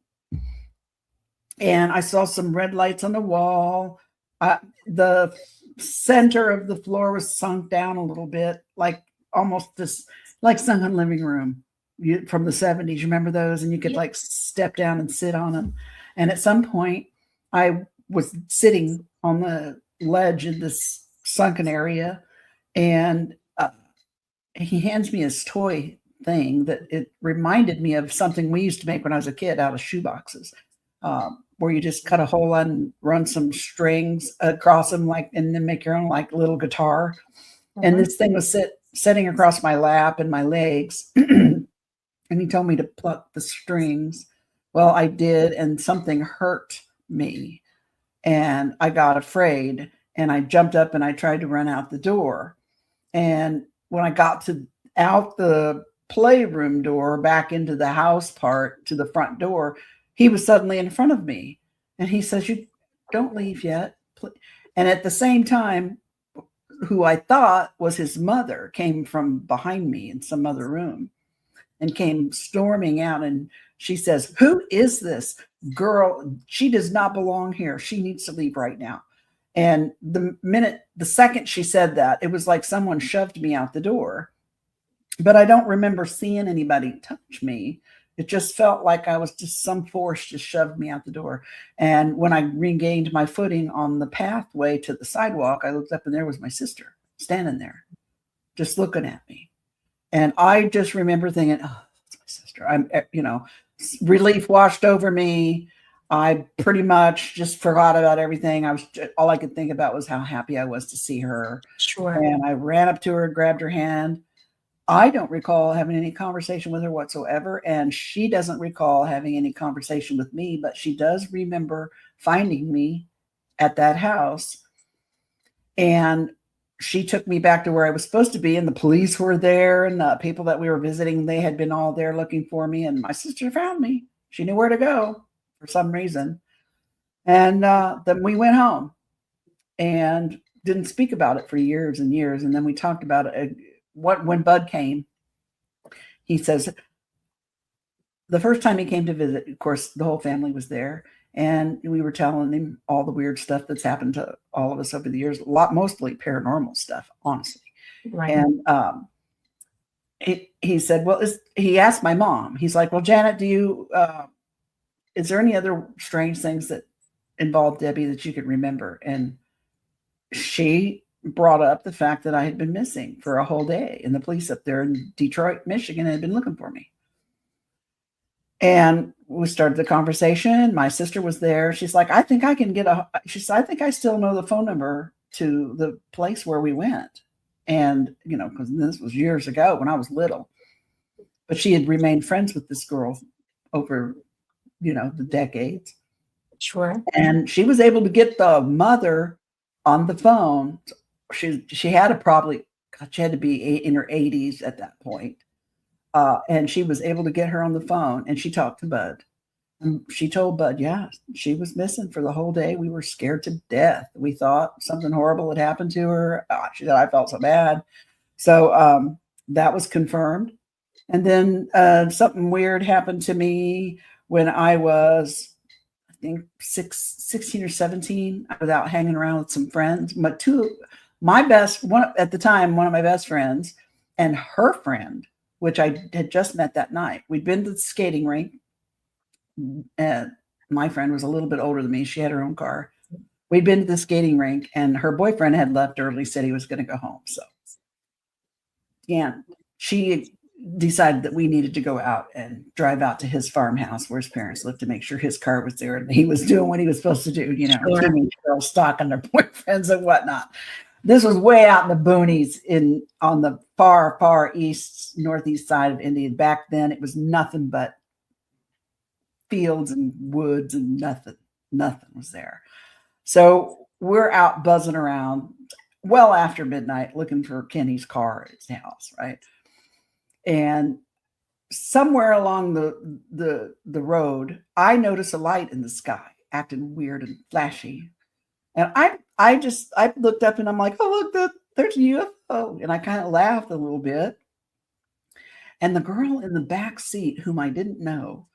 And I saw some red lights on the wall. The center of the floor was sunk down a little bit, like almost like sunken living room from the 70s. You remember those? And you could step down and sit on them. And at some point, I was sitting on the ledge in this sunken area, and he hands me his toy thing that it reminded me of something we used to make when I was a kid out of shoeboxes. Where you just cut a hole and run some strings across them, and then make your own little guitar. Mm-hmm. And this thing was sitting across my lap and my legs. And he told me to pluck the strings. Well, I did, and something hurt me. And I got afraid, and I jumped up and I tried to run out the door. And when I got out the playroom door back into the house part to the front door, he was suddenly in front of me, and he says, "You don't leave yet." And at the same time, who I thought was his mother came from behind me in some other room. and came storming out. And she says, "Who is this girl? She does not belong here. She needs to leave right now." And the second she said that, it was like someone shoved me out the door. But I don't remember seeing anybody touch me. It just felt like I was just, some force just shoved me out the door. And when I regained my footing on the pathway to the sidewalk, I looked up and there was my sister standing there, just looking at me. And I just remember thinking, "Oh, it's my sister." I'm, relief washed over me. I pretty much just forgot about everything. All I could think about was how happy I was to see her. Sure. And I ran up to her and grabbed her hand. I don't recall having any conversation with her whatsoever, and she doesn't recall having any conversation with me, but she does remember finding me at that house. And she took me back to where I was supposed to be, and the police were there, and the people that we were visiting, they had been all there looking for me, and my sister found me. She knew where to go for some reason. And then we went home and didn't speak about it for years and years. And then we talked about it. When Budd came, he says, the first time he came to visit, of course, the whole family was there. And we were telling him all the weird stuff that's happened to all of us over the years, mostly paranormal stuff, honestly. Right. And he said, well, he asked my mom, he's like, "Well, Janet, is there any other strange things that involved Debbie that you could remember?" And she brought up the fact that I had been missing for a whole day, and the police up there in Detroit, Michigan had been looking for me. And we started the conversation. My sister was there. She's like, "I think I can she said, "I think I still know the phone number to the place where we went." And, because this was years ago when I was little, but she had remained friends with this girl over, the decades. Sure. And she was able to get the mother on the phone. She had she had to be in her 80s at that point. And she was able to get her on the phone, and she talked to Budd. And she told Budd, yeah, she was missing for the whole day. We were scared to death. We thought something horrible had happened to her. She said, "I felt so bad." So that was confirmed. And then something weird happened to me when I was, I think, 16 or 17. I was out hanging around with some friends. One of my best friends and her friend, which I had just met that night. We'd been to the skating rink. And my friend was a little bit older than me. She had her own car. We'd been to the skating rink, and her boyfriend had left early, said he was going to go home. So, yeah, she decided that we needed to go out and drive out to his farmhouse where his parents lived to make sure his car was there and he was doing what he was supposed to do, Sure. Teenage girls stalking their boyfriends and whatnot. This was way out in the boonies on the far, far northeast side of India. Back then, it was nothing but fields and woods, and nothing was there. So we're out buzzing around well after midnight looking for Kenny's car at his house, right? And somewhere along the road, I notice a light in the sky acting weird and flashy. And I looked up and I'm like, "Oh, look, there's a UFO." And I kind of laughed a little bit. And the girl in the back seat, whom I didn't know,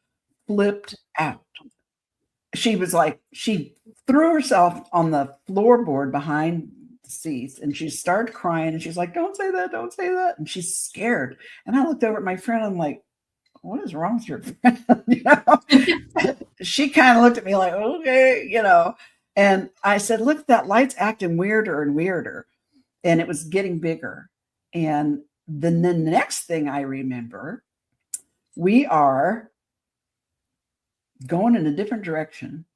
flipped out. She was like, she threw herself on the floorboard behind the seats, and she started crying, and she's like, "Don't say that, don't say that." And she's scared. And I looked over at my friend. I'm like, "What is wrong with your friend?" She kind of looked at me like, "Okay," And I said, "Look, that light's acting weirder and weirder." And it was getting bigger. And then the next thing I remember, we are going in a different direction.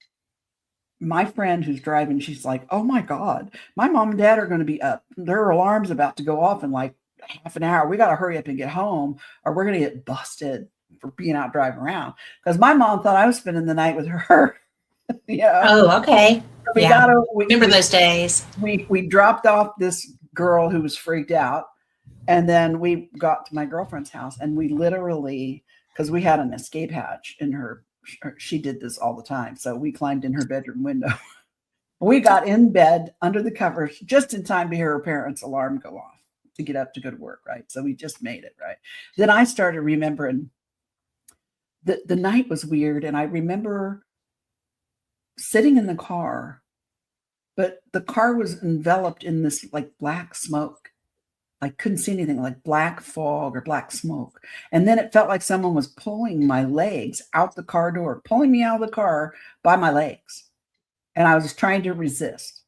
My friend who's driving, she's like, "Oh my God, my mom and dad are going to be up. Their alarm's about to go off in like half an hour. We got to hurry up and get home, or we're going to get busted for being out driving around." Because my mom thought I was spending the night with her. Oh, okay. We remember those days. We dropped off this girl who was freaked out, and then we got to my girlfriend's house, and we literally, because we had an escape hatch in her, she did this all the time, so we climbed in her bedroom window. We got in bed under the covers just in time to hear her parents' alarm go off. to get up to go to work, right? So we just made it, right? Then I started remembering the night was weird. And I remember sitting in the car, but the car was enveloped in this like black smoke. I couldn't see anything, like black fog or black smoke. And then it felt like someone was pulling my legs out the car door, pulling me out of the car by my legs. And I was trying to resist.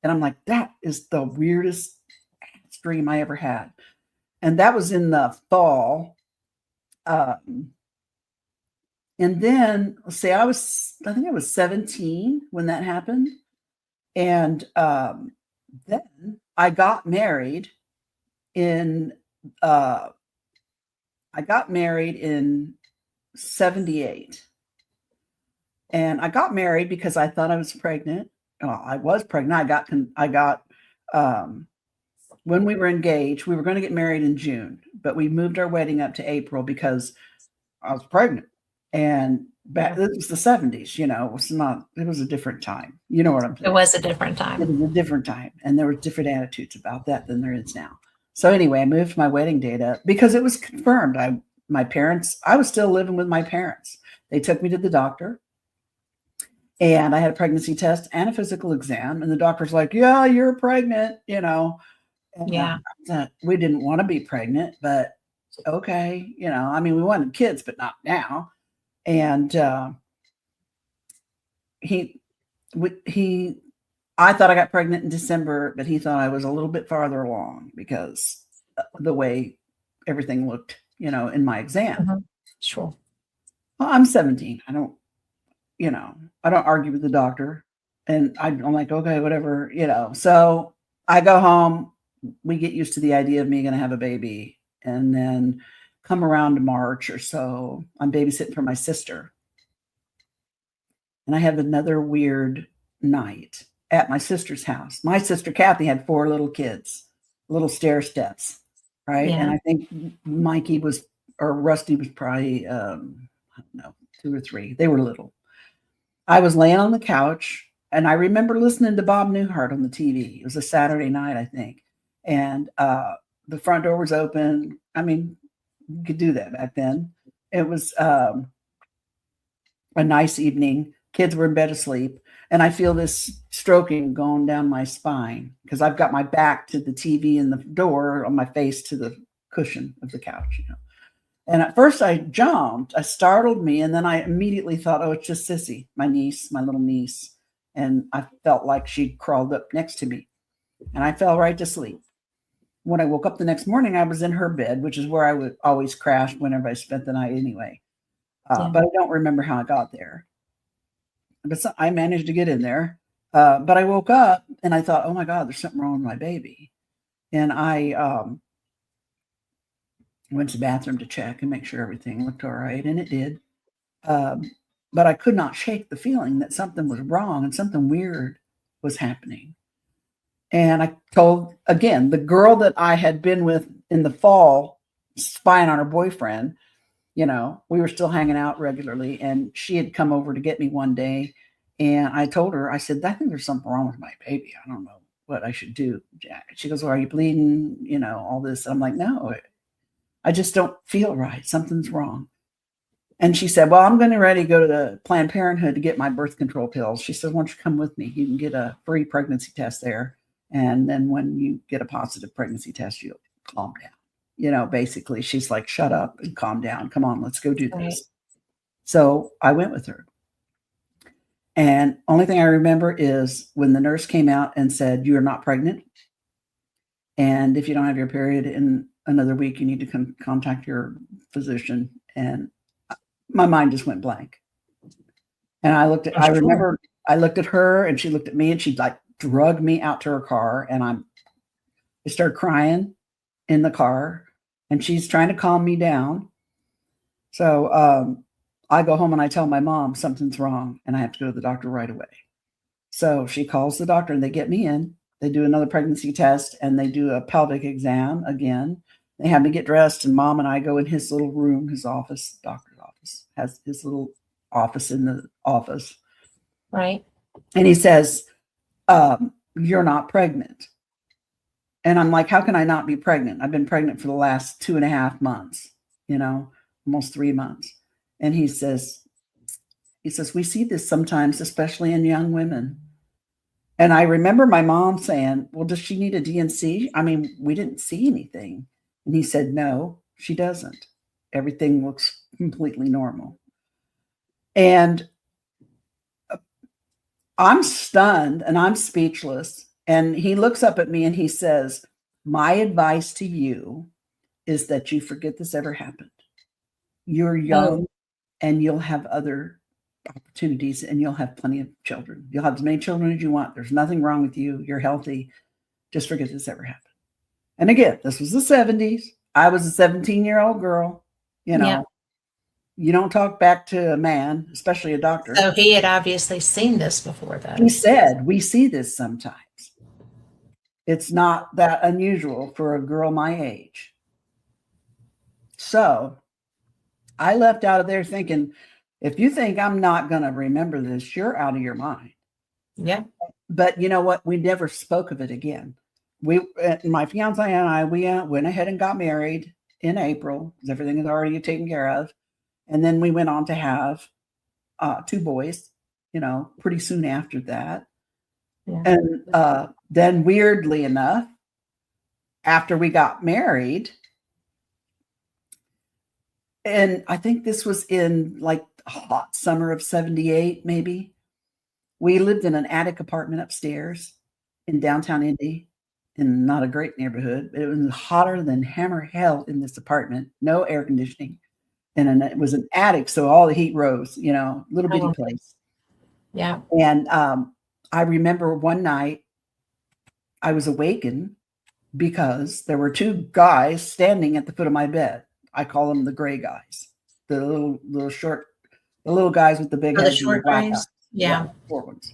And I'm like, that is the weirdest dream I ever had. And that was in the fall. And then, let's see, I think I was 17 when that happened. And then I got married in 78. And I got married because I thought I was pregnant. Well, I was pregnant. I got when we were engaged, we were going to get married in June, but we moved our wedding up to April because I was pregnant. And this was the 70s, it was a different time. You know what I'm saying? It was a different time. It was a different time. And there were different attitudes about that than there is now. So anyway, I moved my wedding date up because it was confirmed. I was still living with my parents. They took me to the doctor and I had a pregnancy test and a physical exam. And the doctor's like, yeah, you're pregnant, And we didn't want to be pregnant, but okay. We wanted kids, but not now. And I thought I got pregnant in December, but he thought I was a little bit farther along because the way everything looked, in my exam. Mm-hmm. Sure. Well, I'm 17. I don't argue with the doctor, and I'm like, okay, whatever, So I go home. We get used to the idea of me going to have a baby, and then come around to March or so, I'm babysitting for my sister, and I have another weird night at my sister's house. My sister Kathie had 4 little kids, little stair steps, right? Yeah. And I think Rusty was probably, I don't know, 2 or 3. They were little. I was laying on the couch, and I remember listening to Bob Newhart on the TV. It was a Saturday night, I think. And the front door was open. You could do that back then. It was a nice evening. Kids were in bed asleep. And I feel this stroking going down my spine because I've got my back to the TV and the door, on my face to the cushion of the couch. And at first I jumped. It startled me. And then I immediately thought, oh, it's just Sissy, my little niece. And I felt like she'd crawled up next to me. And I fell right to sleep. When I woke up the next morning, I was in her bed, which is where I would always crash whenever I spent the night anyway. But I don't remember how I got there. But I managed to get in there. But I woke up and I thought, oh my God, there's something wrong with my baby. And I went to the bathroom to check and make sure everything looked all right. And it did. But I could not shake the feeling that something was wrong and something weird was happening. And I told, again, the girl that I had been with in the fall, spying on her boyfriend, we were still hanging out regularly, and she had come over to get me one day. And I told her, I said, I think there's something wrong with my baby. I don't know what I should do. She goes, well, are you bleeding? All this. And I'm like, no, I just don't feel right. Something's wrong. And she said, well, I'm going to ready to go to the Planned Parenthood to get my birth control pills. She said, why don't you come with me? You can get a free pregnancy test there. And then when you get a positive pregnancy test, you'll calm down. Basically, she's like, shut up and calm down. Come on, let's go do this. Right. So I went with her. And only thing I remember is when the nurse came out and said, you're not pregnant. And if you don't have your period in another week, you need to contact your physician. And my mind just went blank. And I looked at her and she looked at me and she like drugged me out to her car. And I started crying in the car. And she's trying to calm me down. So I go home and I tell my mom something's wrong and I have to go to the doctor right away. So she calls the doctor and they get me in. They do another pregnancy test and they do a pelvic exam again. They have me get dressed and Mom and I go in his little room, his office, doctor's office, has his little office in the office. Right. And he says, you're not pregnant. And I'm like, how can I not be pregnant? I've been pregnant for the last 2.5 months, almost 3 months. And he says, we see this sometimes, especially in young women. And I remember my mom saying, well, does she need a DNC? I mean, we didn't see anything. And he said, no, she doesn't. Everything looks completely normal. And I'm stunned and I'm speechless. And he looks up at me and he says, my advice to you is that you forget this ever happened. You're young and you'll have other opportunities and you'll have plenty of children. You'll have as many children as you want. There's nothing wrong with you. You're healthy. Just forget this ever happened. And again, this was the 70s. I was a 17-year-old girl. You don't talk back to a man, especially a doctor. So he had obviously seen this before, though. He said, we see this sometimes. It's not that unusual for a girl my age. So I left out of there thinking, if you think I'm not going to remember this, you're out of your mind. Yeah. But you know what? We never spoke of it again. My fiance and I, we went ahead and got married in April because everything is already taken care of. And then we went on to have 2 boys, pretty soon after that. Yeah. And then weirdly enough, after we got married, and I think this was in like hot summer of 78, maybe, we lived in an attic apartment upstairs in downtown Indy, in not a great neighborhood. It was hotter than hammer hell in this apartment, no air conditioning. And it was an attic, so all the heat rose, little bitty place. Yeah. And I remember one night I was awakened because there were 2 guys standing at the foot of my bed. I call them the gray guys, the little guys with the big heads, short guys. Yeah, short ones.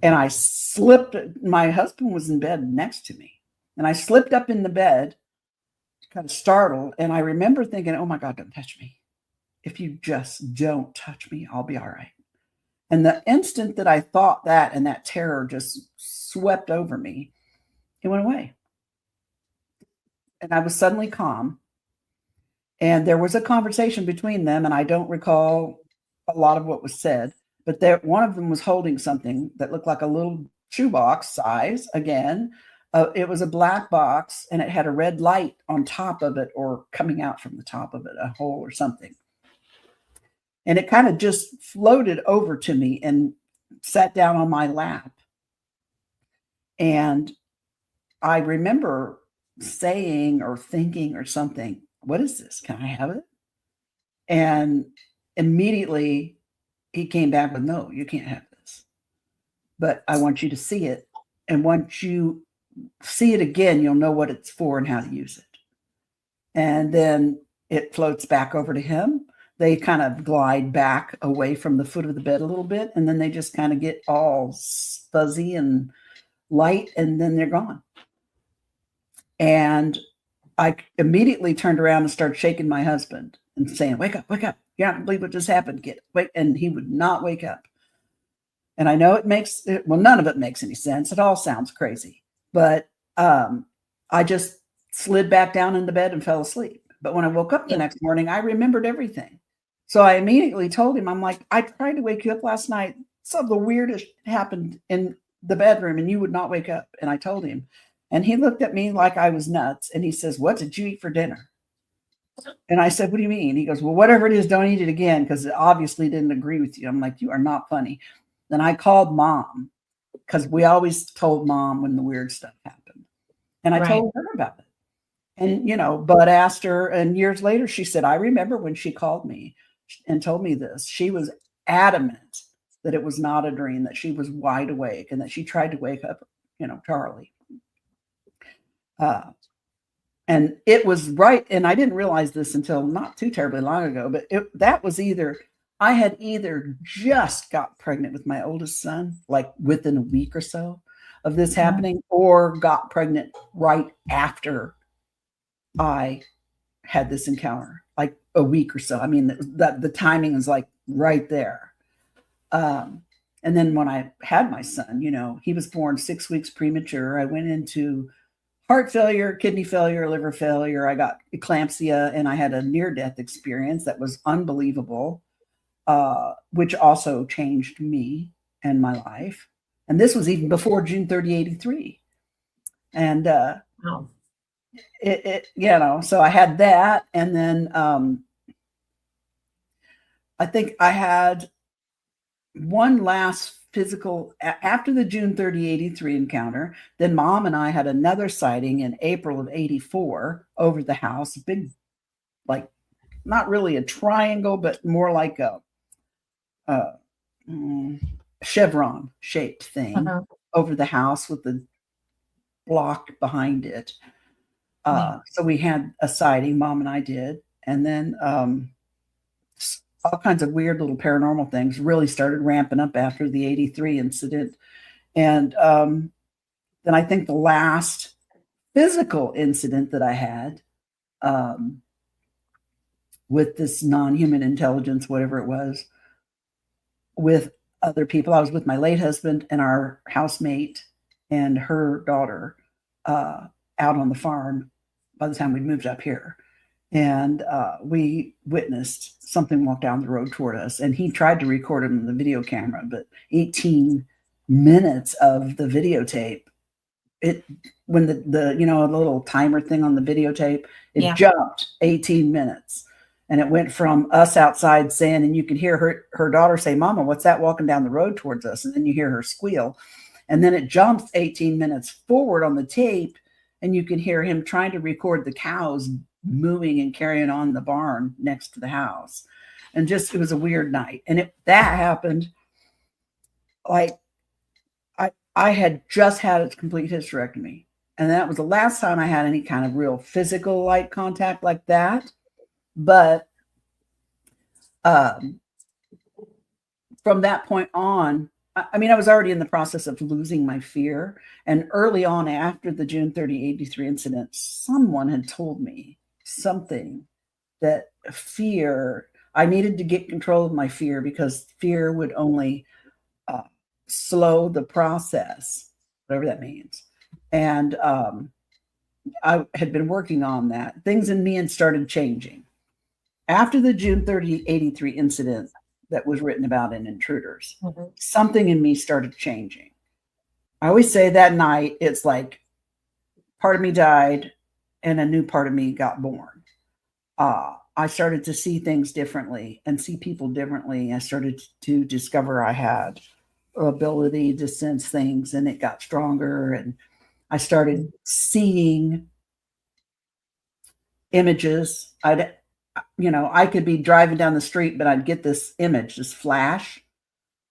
And I slipped. My husband was in bed next to me, and I slipped up in the bed, kind of startled. And I remember thinking, oh my God, don't touch me. If you just don't touch me, I'll be all right. And the instant that I thought that, and that terror just swept over me, it went away. And I was suddenly calm. And there was a conversation between them, and I don't recall a lot of what was said, but one of them was holding something that looked like a little shoebox size. Again, it was a black box, and it had a red light on top of it, or coming out from the top of it, a hole or something. And it kind of just floated over to me and sat down on my lap. And I remember saying or thinking or something, what is this? Can I have it? And immediately he came back with, no, you can't have this. But I want you to see it. And once you see it again, you'll know what it's for and how to use it. And then it floats back over to him. They kind of glide back away from the foot of the bed a little bit. And then they just kind of get all fuzzy and light, and then they're gone. And I immediately turned around and started shaking my husband and saying, wake up, wake up. You can't believe what just happened. Wake. And he would not wake up. And I know none of it makes any sense. It all sounds crazy. But I just slid back down in the bed and fell asleep. But when I woke up the next morning, I remembered everything. So I immediately told him, I'm like, I tried to wake you up last night. Some of the weirdest happened in the bedroom and you would not wake up. And I told him. And he looked at me like I was nuts. And he says, what did you eat for dinner? And I said, what do you mean? He goes, well, whatever it is, don't eat it again, because it obviously didn't agree with you. I'm like, you are not funny. Then I called Mom, because we always told Mom when the weird stuff happened. And I told her about it. And, Bud asked her, and years later, she said, I remember when she called me and told me this. She was adamant that it was not a dream, that she was wide awake, and that she tried to wake up, Charlie. And it was right. And I didn't realize this until not too terribly long ago, but I had either just got pregnant with my oldest son, like within a week or so of this happening, or got pregnant right after I had this encounter, like a week or so. I mean, the timing is like right there. And then when I had my son, he was born 6 weeks premature. I went into heart failure, kidney failure, liver failure. I got eclampsia, and I had a near-death experience that was unbelievable, which also changed me and my life. And this was even before June 30, 83. And Wow. So I had that. And then I think I had one last physical after the June 30, 83 encounter. Then Mom and I had another sighting in April of 84 over the house, big, like not really a triangle, but more like a chevron shaped thing over the house with the block behind it. So we had a sighting, Mom and I did. And then all kinds of weird little paranormal things really started ramping up after the 83 incident. And then I think the last physical incident that I had with this non-human intelligence, whatever it was, with other people. I was with my late husband and our housemate and her daughter out on the farm by the time we moved up here. And we witnessed something walk down the road toward us. And he tried to record it on the video camera, but 18 minutes of the videotape, when the little timer thing on the videotape, it jumped 18 minutes. And it went from us outside saying, and you could hear her daughter say, "Mama, what's that walking down the road towards us?" And then you hear her squeal. And then it jumps 18 minutes forward on the tape, and you can hear him trying to record the cows moving and carrying on the barn next to the house. And just, it was a weird night. And that happened like I had just had a complete hysterectomy. And that was the last time I had any kind of real physical light contact like that. But from that point on, I mean, I was already in the process of losing my fear. And early on, after the June 30, 83 incident, someone had told me something that fear, I needed to get control of my fear because fear would only slow the process, whatever that means. And I had been working on that. Things in me had started changing. After the June 30, 83 incident that was written about in Intruders, something in me started changing. I always say that night, it's like part of me died and a new part of me got born. I started to see things differently and see people differently. I started to discover I had ability to sense things, and it got stronger. And I started seeing images. I could be driving down the street, but I'd get this image, this flash,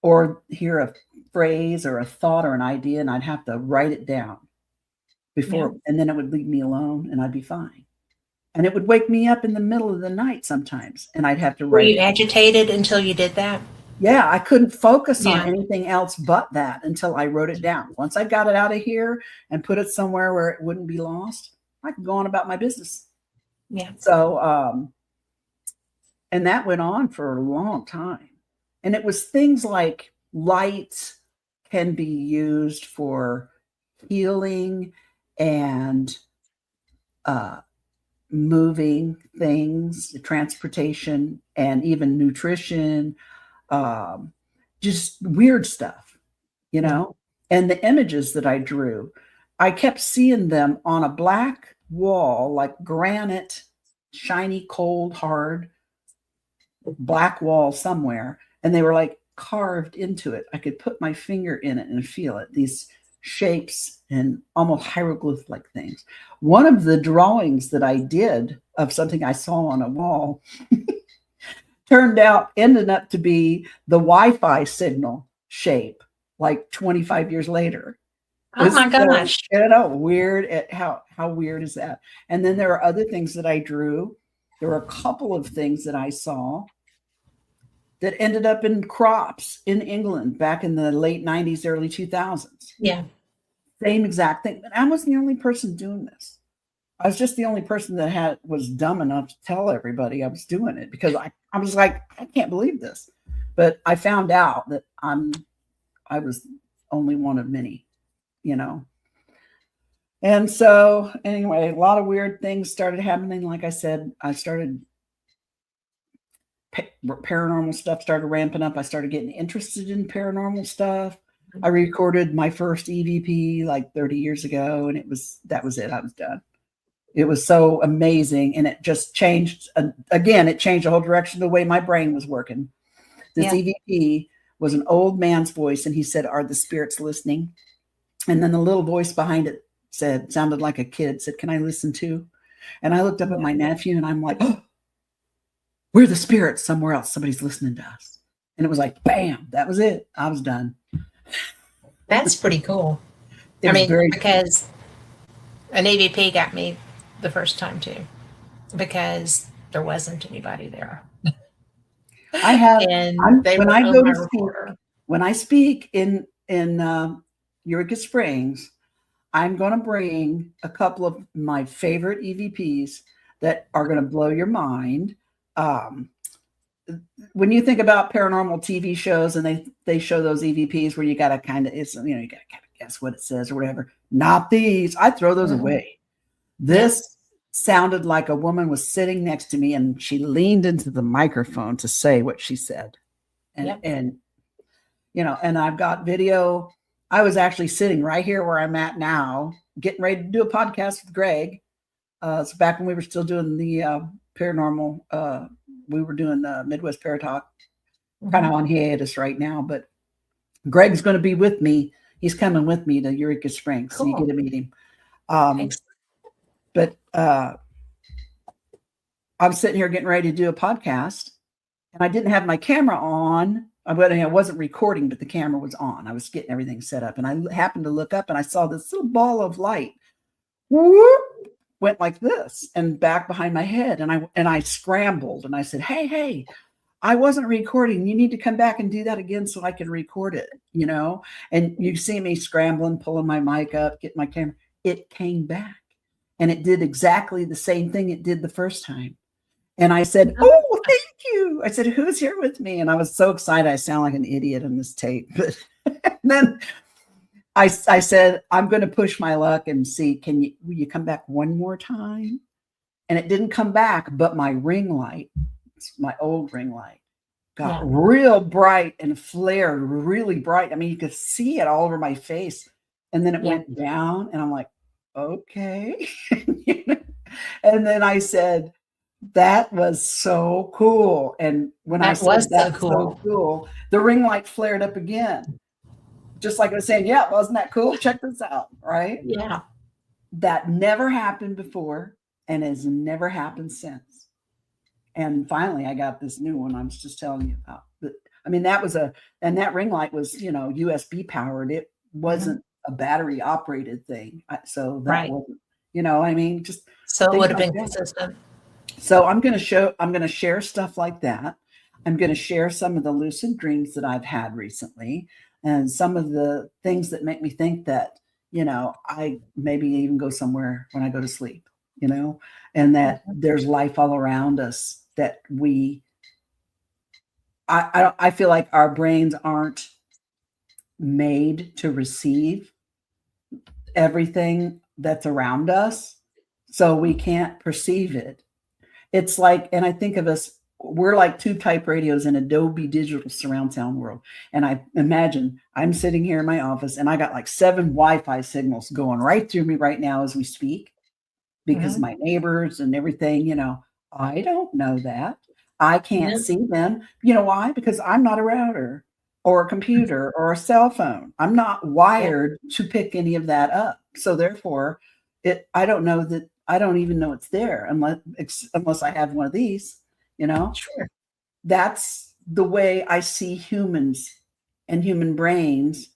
or hear a phrase or a thought or an idea, and I'd have to write it down before, and then it would leave me alone and I'd be fine. And it would wake me up in the middle of the night sometimes, and I'd have to write. Were you agitated until you did that? Yeah, I couldn't focus on anything else but that until I wrote it down. Once I got it out of here and put it somewhere where it wouldn't be lost, I could go on about my business. Yeah. So, and that went on for a long time. And it was things like light can be used for healing and moving things, transportation, and even nutrition, just weird stuff, And the images that I drew, I kept seeing them on a black wall, like granite, shiny, cold, hard, black wall somewhere, and they were like carved into it. I could put my finger in it and feel it, these shapes and almost hieroglyph-like things. One of the drawings that I did of something I saw on a wall ended up to be the Wi-Fi signal shape, like 25 years later. Oh my gosh. Weird. How weird is that? And then there are other things that I drew. There were a couple of things that I saw that ended up in crops in England back in the late 90s, early 2000s. Yeah. Same exact thing. But I wasn't the only person doing this. I was just the only person that was dumb enough to tell everybody I was doing it, because I was like, I can't believe this. But I found out that I was only one of many, And so anyway, a lot of weird things started happening. Like I said, I started paranormal stuff started ramping up. I started getting interested in paranormal stuff. I recorded my first EVP like 30 years ago, and that was it. I was done. It was so amazing, and it just changed. Again, it changed the whole direction of the way my brain was working. This EVP was an old man's voice, and he said, "Are the spirits listening?" And then the little voice behind it sounded like a kid, said, "Can I listen too?" And I looked up at my nephew, and I'm like, "Oh, we're the spirits somewhere else. Somebody's listening to us." And it was like, bam, that was it. I was done. That's pretty cool. Because an EVP got me the first time too, because there wasn't anybody there. I have, and they when I go to speak, when I speak in Eureka Springs, I'm going to bring a couple of my favorite EVPs that are going to blow your mind. When you think about paranormal TV shows and they show those EVPs where you got to kind of, you got to kind of guess what it says or whatever. Not these. I throw those away. This sounded like a woman was sitting next to me and she leaned into the microphone to say what she said. And and I've got video. I was actually sitting right here where I'm at now, getting ready to do a podcast with Greg. So back when we were still doing the paranormal, we were doing the Midwest Paratalk, kind of on hiatus right now, but Greg's going to be with me. He's coming with me to Eureka Springs. Cool. So you get to meet him. But I'm sitting here getting ready to do a podcast, and I didn't have my camera on. I wasn't recording, but the camera was on. I was getting everything set up, and I happened to look up, and I saw this little ball of light. Whoop, went like this and back behind my head, and I scrambled, and I said, "Hey, I wasn't recording. You need to come back and do that again so I can record it." And you see me scrambling, pulling my mic up, getting my camera. It came back, and it did exactly the same thing it did the first time. And I said, "Oh, thank you." I said, "Who's here with me?" And I was so excited. I sound like an idiot on this tape. But then I said, "I'm going to push my luck and see, will you come back one more time?" And it didn't come back, but my ring light, my old ring light, got real bright and flared really bright. I mean, you could see it all over my face. And then it went down, and I'm like, okay. And then I said, "That was so cool." And when I said that's so cool, the ring light flared up again. Just like I was saying, yeah, wasn't that cool? Check this out, right? Yeah. That never happened before and has never happened since. And finally, I got this new one I was just telling you about. But I mean, and that ring light was, USB powered. It wasn't a battery operated thing. So that wasn't, just. So it would have been consistent. So I'm going to share stuff like that. I'm going to share some of the lucid dreams that I've had recently and some of the things that make me think that, I maybe even go somewhere when I go to sleep, and that there's life all around us that I feel like our brains aren't made to receive everything that's around us. So we can't perceive it. It's like, and I think of us, we're like tube type radios in Adobe digital surround sound world. And I imagine I'm sitting here in my office and I got like 7 Wi-Fi signals going right through me right now as we speak, because my neighbors and everything, I don't know that. I can't see them. You know why? Because I'm not a router or a computer or a cell phone. I'm not wired to pick any of that up. So therefore, I don't know that. I don't even know it's there unless I have one of these, Sure. That's the way I see humans and human brains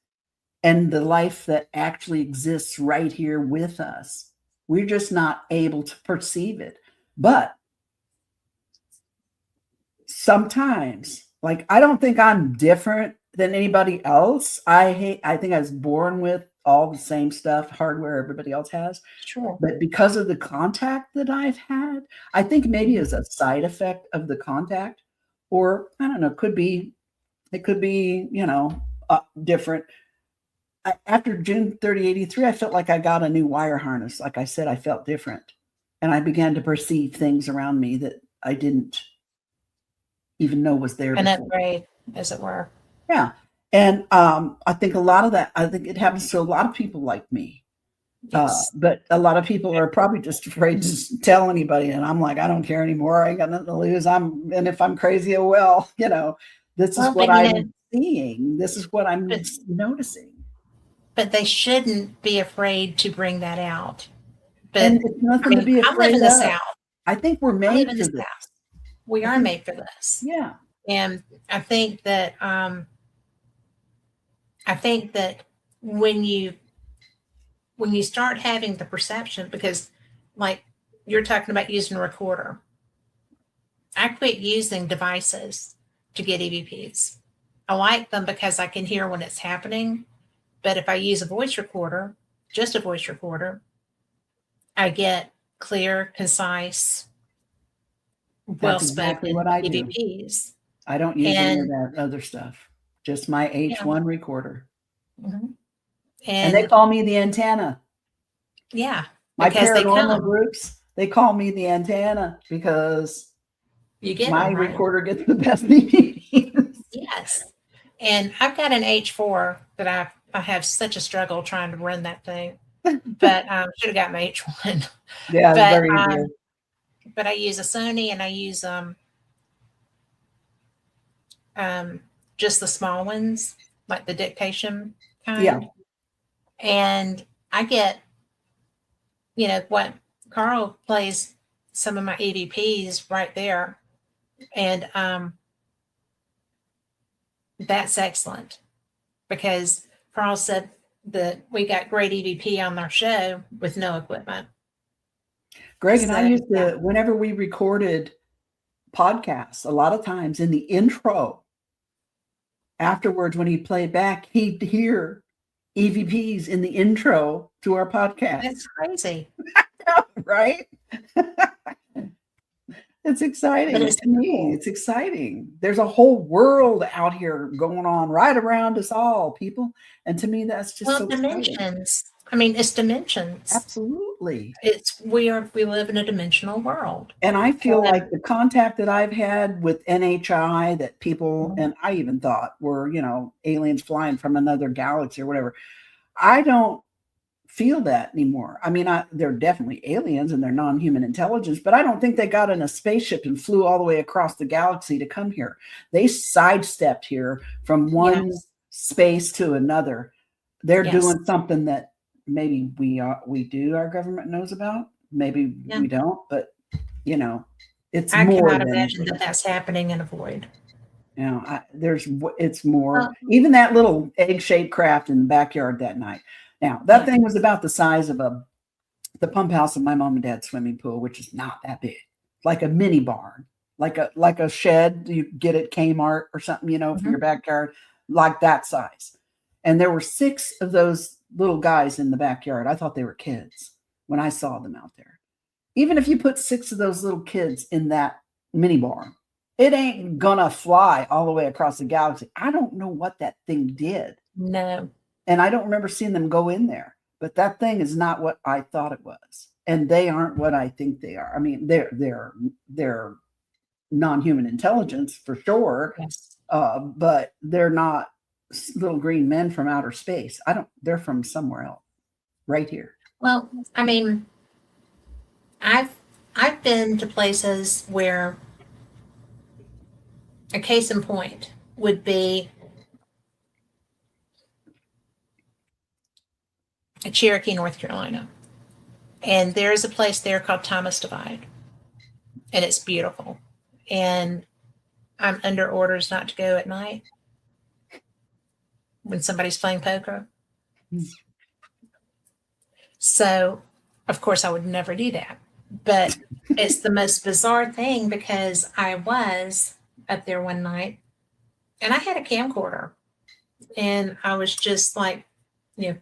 and the life that actually exists right here with us. We're just not able to perceive it. But sometimes, like, I don't think I'm different than anybody else. I think I was born with all the same stuff, hardware everybody else has. Sure. But because of the contact that I've had, I think maybe as a side effect of the contact, or I don't know, it could be, different. after June 30, 83, I felt like I got a new wire harness. Like I said, I felt different. And I began to perceive things around me that I didn't even know was there. An upgrade, as it were. Yeah. And I think a lot of that, I think it happens to a lot of people like me. Yes. But a lot of people are probably just afraid to tell anybody. And I'm like, I don't care anymore. I ain't got nothing to lose. And if I'm crazy, oh well, this is what I'm seeing. This is what I'm noticing. But they shouldn't be afraid to bring that out. But and it's nothing to be afraid I live in the South. I think we're made for this. We are made for this. Yeah. And I think that when you start having the perception, because like you're talking about using a recorder, I quit using devices to get EVPs. I like them because I can hear when it's happening. But if I use a voice recorder, just a voice recorder, I get clear, concise, well-spoken EVPs. I don't use any of that other stuff. Just my H1 recorder. Mm-hmm. And they call me the antenna. Yeah. My paranormal groups, they call me the antenna because my recorder gets the best EVPs. Yes. And I've got an H4 that I have such a struggle trying to run that thing. But should have got my H1. Yeah, very easy. But I use a Sony and I use just the small ones, like the dictation kind. Yeah. And I get, what Carl plays some of my EVPs right there. And that's excellent because Carl said that we got great EVP on our show with no equipment. Greg and I used to, whenever we recorded podcasts, a lot of times in the intro, afterwards, when he played back, he'd hear EVPs in the intro to our podcast. That's crazy. Right? It's exciting. To me, it's exciting. There's a whole world out here going on right around us all, people. And to me, that's just so dimensions. Exciting. I mean, it's dimensions. Absolutely. We live in a dimensional world. And I feel like the contact that I've had with NHI that people, and I even thought were, aliens flying from another galaxy or whatever. I don't feel that anymore. I mean, they're definitely aliens and they're non-human intelligence, but I don't think they got in a spaceship and flew all the way across the galaxy to come here. They sidestepped here from one space to another. They're doing something that maybe our government knows about. Maybe we don't, but it's I more. I cannot imagine that that's happening in a void. It's more. Even that little egg-shaped craft in the backyard that night. Now, that thing was about the size of the pump house of my mom and dad's swimming pool, which is not that big, like a mini barn, like a shed you get at Kmart or something, for your backyard, like that size. And there were 6 of those little guys in the backyard. I thought they were kids when I saw them out there. Even if you put 6 of those little kids in that mini barn, it ain't gonna fly all the way across the galaxy. I don't know what that thing did. No. And I don't remember seeing them go in there, but that thing is not what I thought it was. And they aren't what I think they are. I mean, they're non-human intelligence for sure. Yes. But they're not little green men from outer space. They're from somewhere else right here. Well, I mean, I've been to places where a case in point would be Cherokee, North Carolina. And there's a place there called Thomas Divide. And it's beautiful. And I'm under orders not to go at night when somebody's playing poker. So, of course, I would never do that. But it's the most bizarre thing because I was up there one night and I had a camcorder. And I was just like,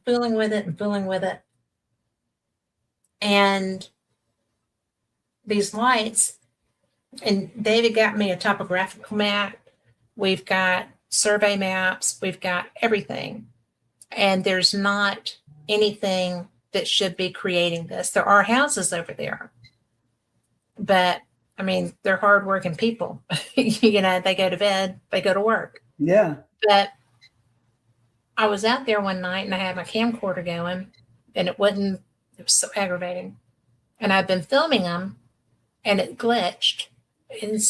fooling with it. And these lights, and David got me a topographical map. We've got survey maps. We've got everything. And there's not anything that should be creating this. There are houses over there, but I mean, they're hardworking people. You know, they go to bed, they go to work. Yeah. But I was out there one night and I had my camcorder going, and it was so aggravating. And I've been filming them and it glitched. And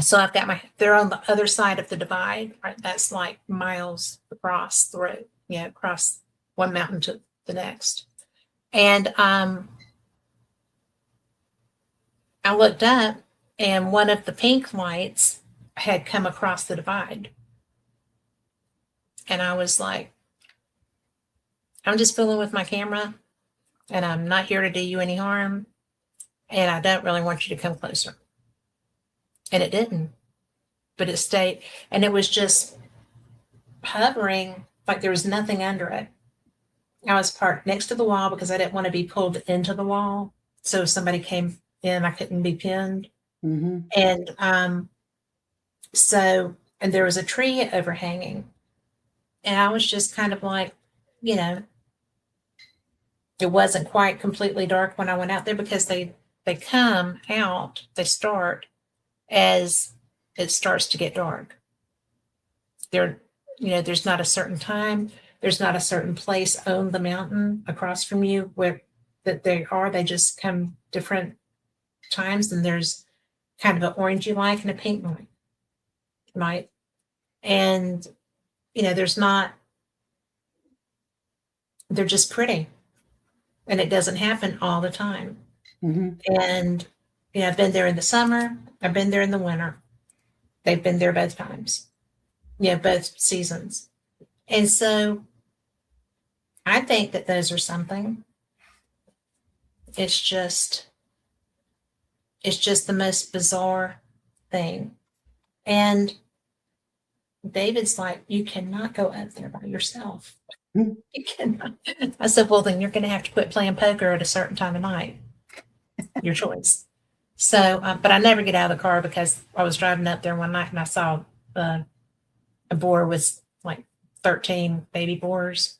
so I've got they're on the other side of the divide, right? That's like miles across the road, across one mountain to the next. And I looked up and one of the pink lights had come across the divide. And I was like, I'm just fooling with my camera and I'm not here to do you any harm. And I don't really want you to come closer. And it didn't, but it stayed. And it was just hovering like there was nothing under it. I was parked next to the wall because I didn't want to be pulled into the wall. So if somebody came in, I couldn't be pinned. Mm-hmm. And and there was a tree overhanging. And I was just kind of like, you know, it wasn't quite completely dark when I went out there because they come out, they start as it starts to get dark. There's not a certain time, there's not a certain place on the mountain across from you where that they just come different times, and there's kind of an orangey light and a pink light. Right. And they're just pretty. And it doesn't happen all the time. Mm-hmm. And, I've been there in the summer. I've been there in the winter. They've been there both times. Both seasons. And so I think that those are something. It's just the most bizarre thing. And David's like, you cannot go up there by yourself. You cannot. I said, well, then you're going to have to quit playing poker at a certain time of night. Your choice. So, but I never get out of the car because I was driving up there one night and I saw a boar with like 13 baby boars.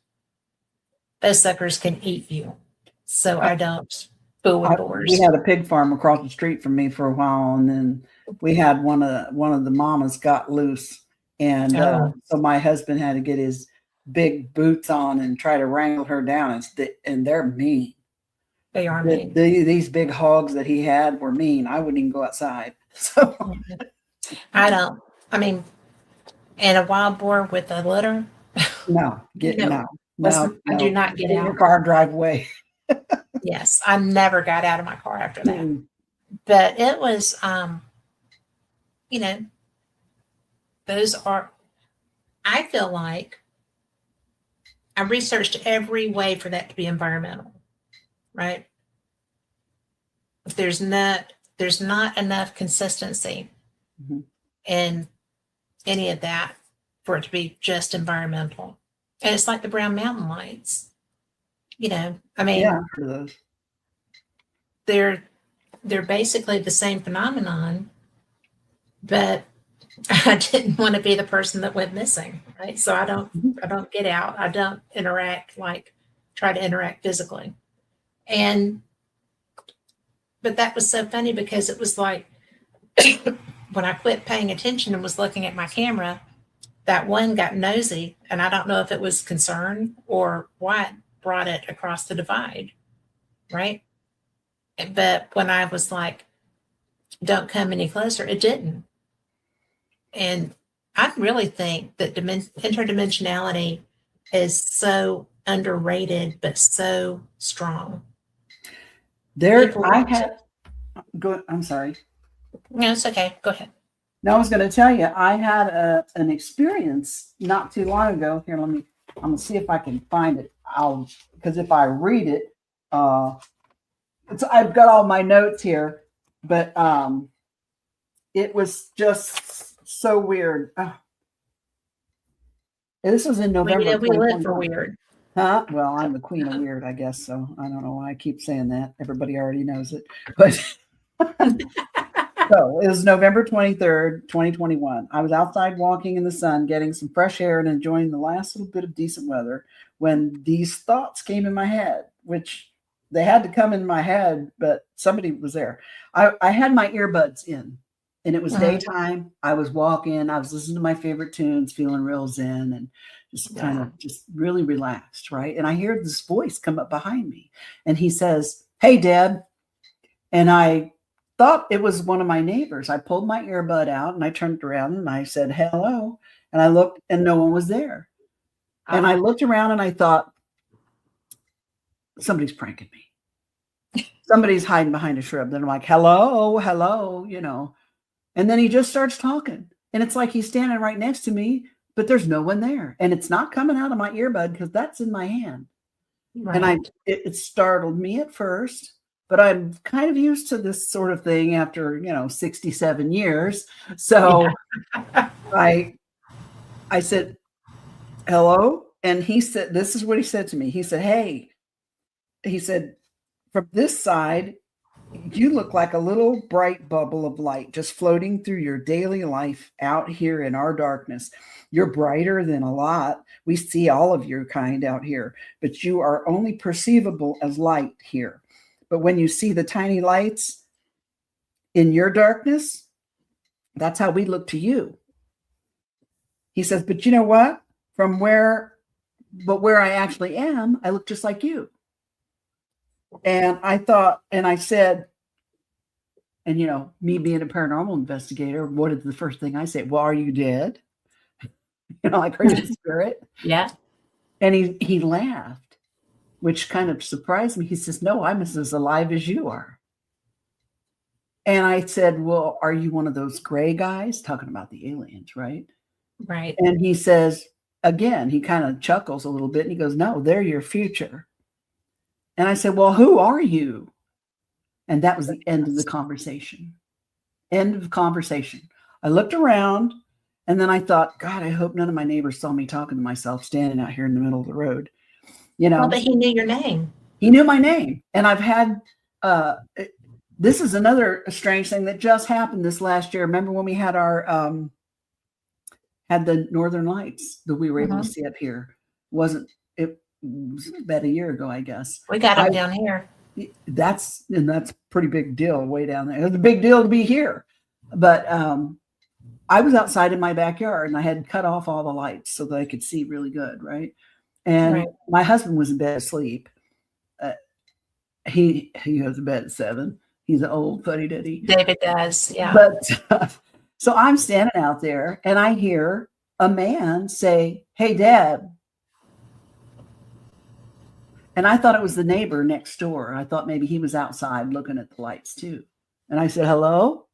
Those suckers can eat you. So I don't fool with boars. We had a pig farm across the street from me for a while, and then we had one of the mamas got loose. And so my husband had to get his big boots on and try to wrangle her down. And they're mean. They are mean. These big hogs that he had were mean. I wouldn't even go outside. So I don't. I mean, and a wild boar with a litter. No, I do not get out. Your car, drive away. Yes, I never got out of my car after that. But it was, those are, I feel like I researched every way for that to be environmental, right? If there's not enough consistency in any of that for it to be just environmental. And it's like the Brown Mountain lights, I mean, they're basically the same phenomenon, but I didn't want to be the person that went missing, right? So I don't get out. I don't try to interact physically. But that was so funny because it was like when I quit paying attention and was looking at my camera, that one got nosy, and I don't know if it was concern or what brought it across the divide, right? But when I was like, don't come any closer, it didn't. And I really think that interdimensionality is so underrated, but so strong. I'm sorry. No, it's okay. Go ahead. No, I was going to tell you, I had an experience not too long ago. Here, I'm going to see if I can find it. Because if I read it, I've got all my notes here, but it was just so weird. This was in November. We live for weird. Huh? Well, I'm the queen of weird, I guess. So I don't know why I keep saying that. Everybody already knows it. But So it was November 23rd, 2021. I was outside walking in the sun, getting some fresh air and enjoying the last little bit of decent weather when these thoughts came in my head, which they had to come in my head, but somebody was there. I had my earbuds in, and it was daytime. I was walking. I was listening to my favorite tunes, feeling real zen and just kind of just really relaxed, right? And I hear this voice come up behind me, and he says, "Hey, Deb." And I thought it was one of my neighbors. I pulled my earbud out and I turned around and I said, "Hello." And I looked and no one was there. And I looked around and I thought, somebody's pranking me. Somebody's hiding behind a shrub. Then I'm like, hello, hello, you know. And then he just starts talking. And it's like he's standing right next to me, but there's no one there. And it's not coming out of my earbud because that's in my hand. Right. And it startled me at first. But I'm kind of used to this sort of thing after, 67 years. So I said, hello. And he said, this is what he said to me. He said, hey, he said, from this side, you look like a little bright bubble of light just floating through your daily life out here in our darkness. You're brighter than a lot. We see all of your kind out here, but you are only perceivable as light here. But when you see the tiny lights in your darkness, that's how we look to you. He says, but you know what? Where I actually am, I look just like you. And I thought, and I said, and me being a paranormal investigator, what is the first thing I say? Well, are you dead? Like, are you a spirit? Yeah. And he laughed, which kind of surprised me. He says, no, I'm as alive as you are. And I said, well, are you one of those gray guys? Talking about the aliens, right? Right. And he says, again, he kind of chuckles a little bit and he goes, no, they're your future. And I said, well, who are you? And that was the end of the conversation. End of conversation. I looked around and then I thought, God, I hope none of my neighbors saw me talking to myself standing out here in the middle of the road. Well, but he knew your name. He knew my name. And I've had, this is another strange thing that just happened this last year. Remember when we had had the Northern Lights that we were able to see up here? It was about a year ago, I guess. We got them down here. That's a pretty big deal way down there. It was a big deal to be here. But I was outside in my backyard and I had cut off all the lights so that I could see really good, right? And my husband was in bed asleep. He goes to bed at 7. He's an old fuddy-duddy. David does, yeah. But so I'm standing out there and I hear a man say, hey, Deb. And I thought it was the neighbor next door. I thought maybe he was outside looking at the lights too. And I said, hello?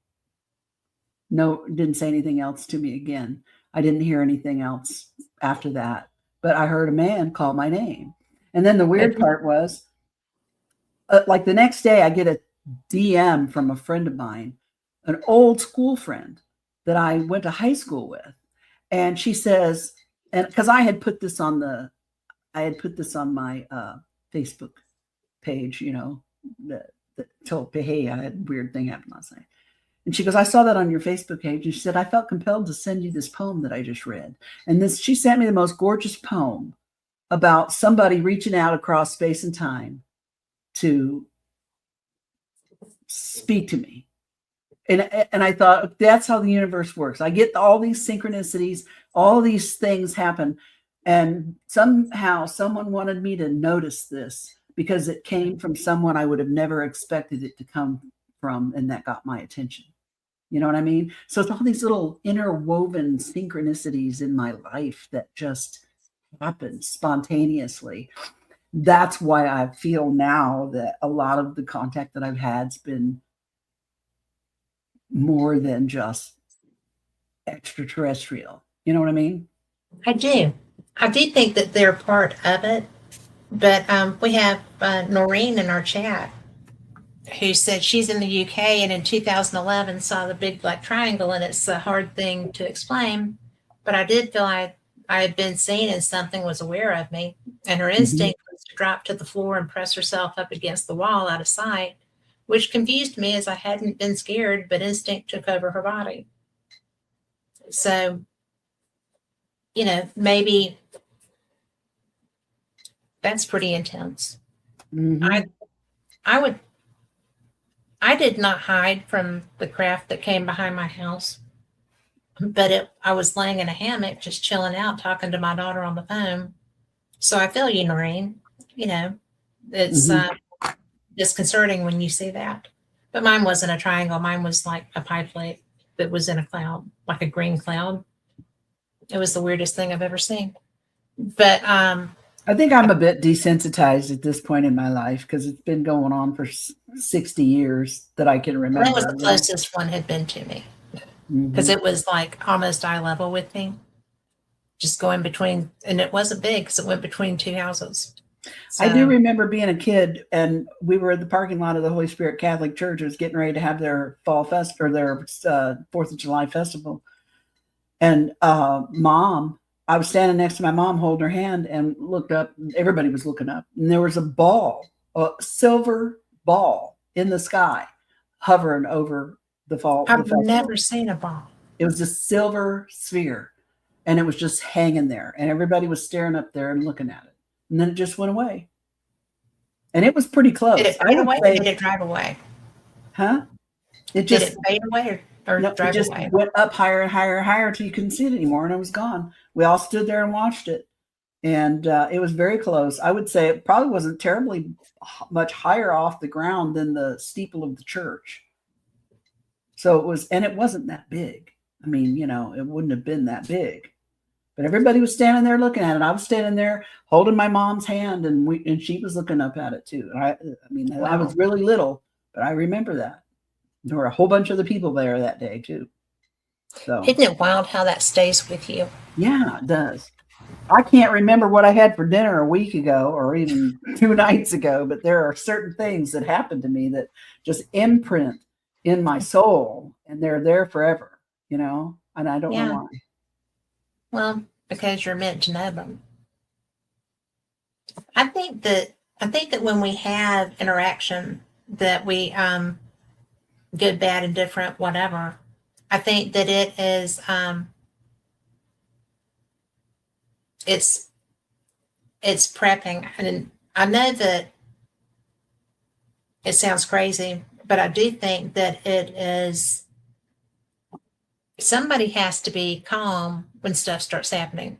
No, didn't say anything else to me again. I didn't hear anything else after that. But I heard a man call my name. And then the weird part was, like the next day, I get a DM from a friend of mine, an old school friend that I went to high school with. And she says, and because I had put this on my Facebook page, that told me, hey, I had a weird thing happen last night. And she goes, I saw that on your Facebook page. And she said, I felt compelled to send you this poem that I just read. And she sent me the most gorgeous poem about somebody reaching out across space and time to speak to me. And I thought, that's how the universe works. I get all these synchronicities, all these things happen. And somehow someone wanted me to notice this because it came from someone I would have never expected it to come from. And that got my attention. You know what I mean? So it's all these little interwoven synchronicities in my life that just happen spontaneously. That's why I feel now that a lot of the contact that I've had's been more than just extraterrestrial. You know what I mean? I do. I do think that they're part of it. But we have Noreen in our chat who said she's in the UK and in 2011 saw the big black triangle, and it's a hard thing to explain. But I did feel I had been seen and something was aware of me. And her instinct was to drop to the floor and press herself up against the wall out of sight, which confused me as I hadn't been scared, but instinct took over her body. So, you know, maybe that's pretty intense. Mm-hmm. I did not hide from the craft that came behind my house, but I was laying in a hammock, just chilling out, talking to my daughter on the phone. So I feel you, Noreen. You know, it's disconcerting when you see that. But mine wasn't a triangle. Mine was like a pie plate that was in a cloud, like a green cloud. It was the weirdest thing I've ever seen. But I think I'm a bit desensitized at this point in my life because it's been going on for 60 years that I can remember. That was the closest one had been to me, because it was like almost eye level with me, just going between, and it wasn't big because it went between two houses. So, I do remember being a kid, and we were at the parking lot of the Holy Spirit Catholic Church. It was getting ready to have their fall fest or their 4th of July festival. And Mom, I was standing next to my mom holding her hand and looked up. Everybody was looking up. And there was a ball, a silver ball in the sky hovering over the fall. I've never seen a ball. It was a silver sphere, and it was just hanging there. And everybody was staring up there and looking at it. And then it just went away. And it was pretty close. Did it fade away or did it drive away? Huh? Did it fade away or no, drive it just away? Went up higher and higher and higher until you couldn't see it anymore, and it was gone. We all stood there and watched it. And it was very close. I would say it probably wasn't terribly much higher off the ground than the steeple of the church. So it was, and it wasn't that big. I mean, you know, it wouldn't have been that big. But everybody was standing there looking at it. I was standing there holding my mom's hand, and she was looking up at it too. I mean, wow. I was really little, but I remember that. There were a whole bunch of the people there that day too. So isn't it wild how that stays with you? Yeah, it does. I can't remember what I had for dinner a week ago or even 2 nights ago, but there are certain things that happen to me that just imprint in my soul, and they're there forever, you know, and I don't know why. Well, because you're meant to know them. I think that when we have interaction that we good, bad, and different, whatever, I think that it is it's prepping. And I know that it sounds crazy, but I do think that it is, somebody has to be calm when stuff starts happening.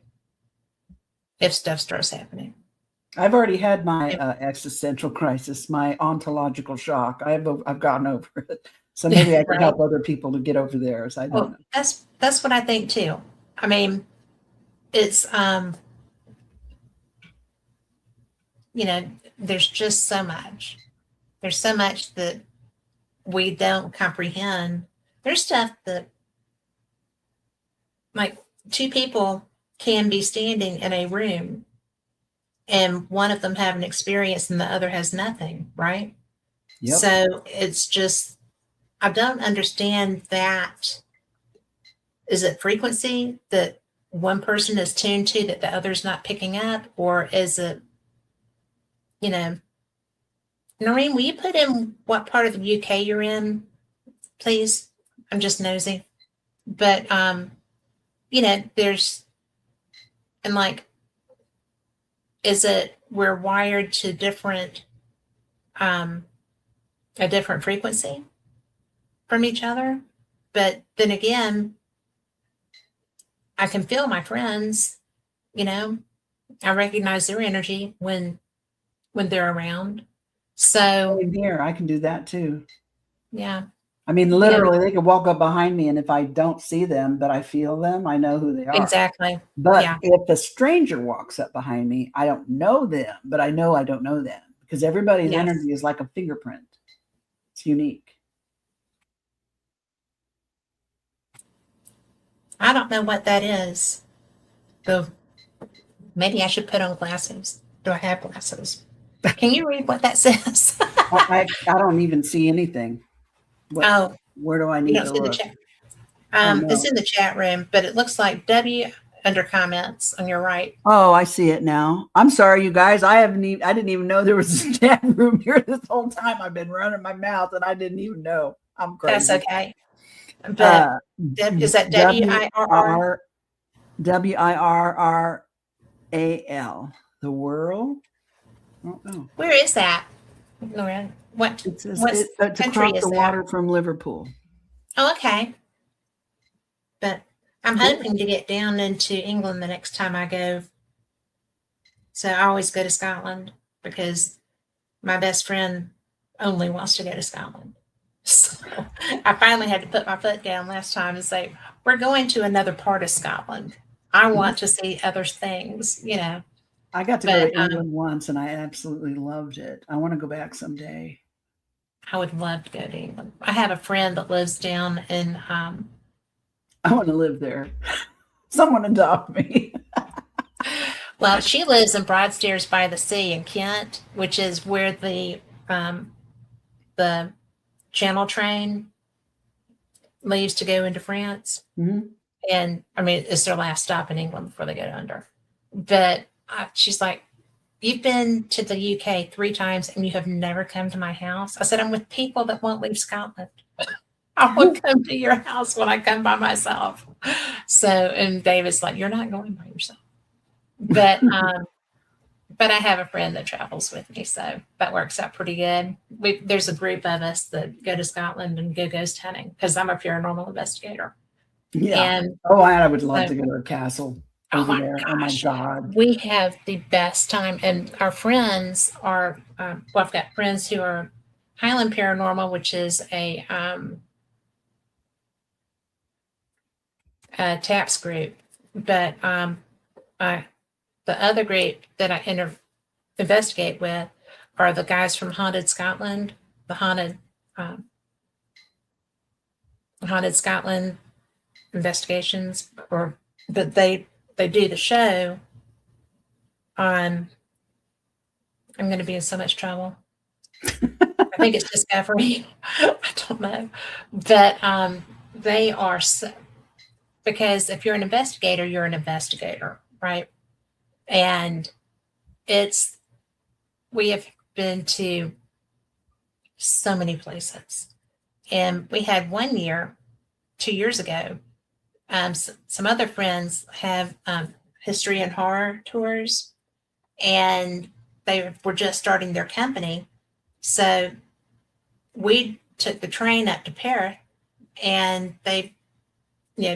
If stuff starts happening. I've already had my existential crisis, my ontological shock. I've gotten over it. So maybe I can help other people to get over theirs. I don't know. That's what I think too. I mean, it's you know, there's just so much. There's so much that we don't comprehend. There's stuff that, like, 2 people can be standing in a room and one of them have an experience and the other has nothing, right? Yep. So it's just, I don't understand that. Is it frequency that one person is tuned to that the other's not picking up? Or is it, you know, Noreen, will you put in what part of the UK you're in, please? I'm just nosy. But, you know, there's, and like, is it we're wired to different, a different frequency from each other? But then again, I can feel my friends, you know, I recognize their energy when they're around. So in here, I can do that too. Yeah. I mean, literally, they could walk up behind me, and if I don't see them, but I feel them, I know who they are. Exactly. But if a stranger walks up behind me, I don't know them, but I know I don't know them because everybody's energy is like a fingerprint. It's unique. I don't know what that is. So maybe I should put on glasses. Do I have glasses? Can you read what that says? I don't even see anything. Where do I need to look? The chat. It's in the chat room, but it looks like under comments on your right. Oh, I see it now. I'm sorry, you guys. I didn't even know there was a chat room here this whole time. I've been running my mouth and I didn't even know. I'm crazy. That's okay. But is that WIRR? WIRRAL. The world? I don't know. Where is that, Lauren? What It's country across is the that? water from Liverpool. Oh, okay. But I'm hoping to get down into England the next time I go. So I always go to Scotland because my best friend only wants to go to Scotland. So I finally had to put my foot down last time and say, we're going to another part of Scotland. I want to see other things, you know. I got to go to England once and I absolutely loved it. I want to go back someday. I would love to go to England. I have a friend that lives down in I want to live there. Someone adopt me. Well, she lives in Broadstairs by the Sea in Kent, which is where the Channel train leaves to go into France. Mm-hmm. And I mean, it's their last stop in England before they go under. But she's like, you've been to the UK 3 times and you have never come to my house. I said, I'm with people that won't leave Scotland. I won't come to your house when I come by myself. So, and David's like, you're not going by yourself. But I have a friend that travels with me, so that works out pretty good. There's a group of us that go to Scotland and go ghost hunting because I'm a paranormal investigator. Yeah. And I would love to go to a castle over there. Gosh. Oh my God. We have the best time. And our friends are, well, I've got friends who are Highland Paranormal, which is a TAPS group. But the other group that I investigate with are the guys from Haunted Scotland, the Haunted Scotland investigations, but they do the show on, I'm going to be in so much trouble. I think it's Discovery. I don't know. But they are, because if you're an investigator, you're an investigator, right? And we have been to so many places. And we had 1 year, 2 years ago, some other friends have history and horror tours, and they were just starting their company. So we took the train up to Paris, and they,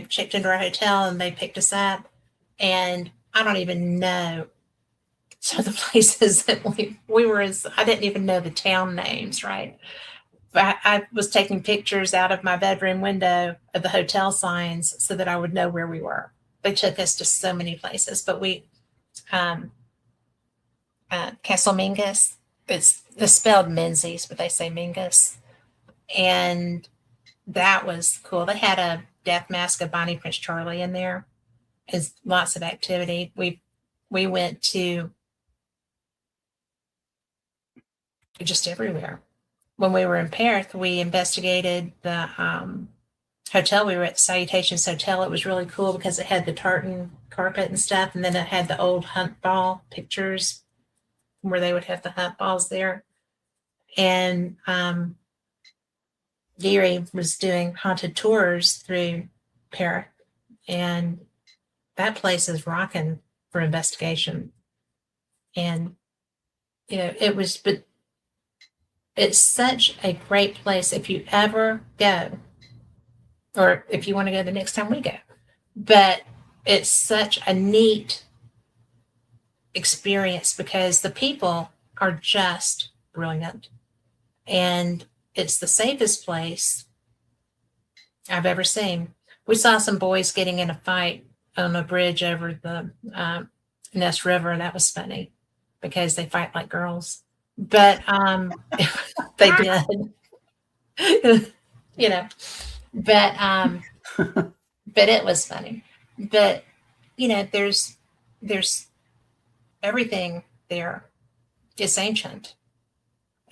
checked into our hotel and they picked us up. And I don't even know some of the places that we were in. I didn't even know the town names, right? But I was taking pictures out of my bedroom window of the hotel signs so that I would know where we were. They took us to so many places, but we, Castle Mingus, it's spelled Menzies, but they say Mingus. And that was cool. They had a death mask of Bonnie Prince Charlie in there. Is lots of activity. We went to just everywhere. When we were in Perth, we investigated the hotel. We were at Salutations Hotel. It was really cool because it had the tartan carpet and stuff, and then it had the old hunt ball pictures where they would have the hunt balls there. And Gary was doing haunted tours through Perth, and that place is rocking for investigation. And, but it's such a great place if you ever go, or if you want to go the next time we go. But it's such a neat experience because the people are just brilliant. And it's the safest place I've ever seen. We saw some boys getting in a fight on a bridge over the Ness River, and that was funny because they fight like girls. But they did, but it was funny. But there's everything there is ancient,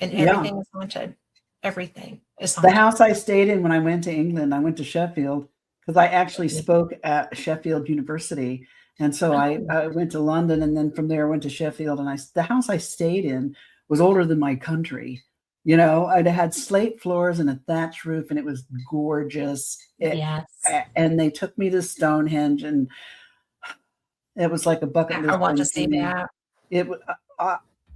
and everything is haunted. Everything is haunted. The house I stayed in when I went to England, I went to Sheffield because I actually spoke at Sheffield University, And so I went to London, and then from there I went to Sheffield, and the house I stayed in was older than my country. You know, I'd had slate floors and a thatch roof, and it was gorgeous. Yes. And they took me to Stonehenge, and it was like a bucket list. I want to see that. It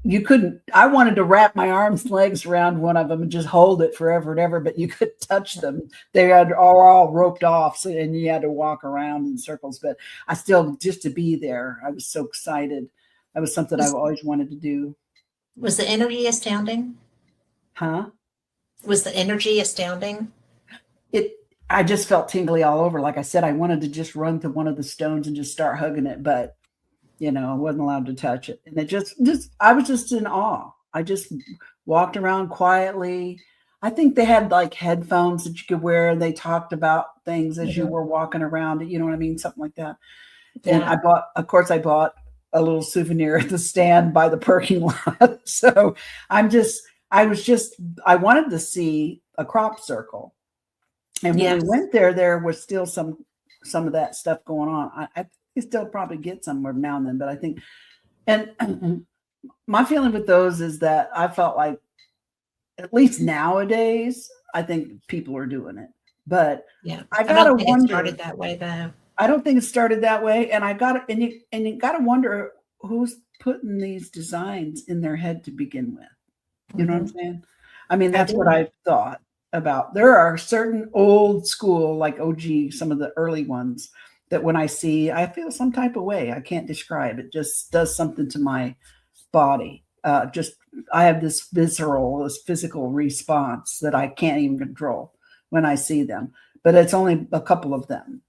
you couldn't. I wanted to wrap my arms and legs around one of them and just hold it forever and ever, but you couldn't touch them. They are all roped off, so, and you had to walk around in circles. But I still, just to be there, I was so excited. That was something I've always wanted to do. Was the energy astounding? Huh? Was the energy astounding? I just felt tingly all over. Like I said, I wanted to just run to one of the stones and just start hugging it, but you know, I wasn't allowed to touch it. And it I was just in awe. I just walked around quietly. I think they had like headphones that you could wear, and they talked about things as you were walking around. You know what I mean? Something like that. Yeah. And I bought a little souvenir at the stand by the parking lot. So I wanted to see a crop circle. And when we went there was still some of that stuff going on. I still probably get some every now and then, but I think, and my feeling with those is that I felt like, at least nowadays, I think people are doing it. But I gotta wonder. It started that way, though. I don't think it started that way, and you gotta wonder who's putting these designs in their head to begin with. You know what I'm saying? I mean, that's what I thought about. There are certain old school, like OG, some of the early ones, that when I see, I feel some type of way. I can't describe it. Just does something to my body. I have this physical response that I can't even control when I see them. But it's only a couple of them.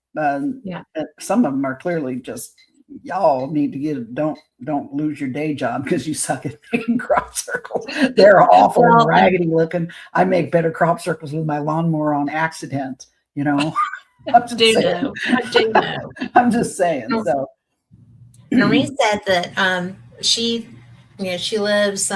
Some of them are clearly just, y'all need to don't lose your day job because you suck at making crop circles. They're awful and raggedy looking. I make better crop circles with my lawnmower on accident, you know. I do know. I'm just saying. So Marie said that she lives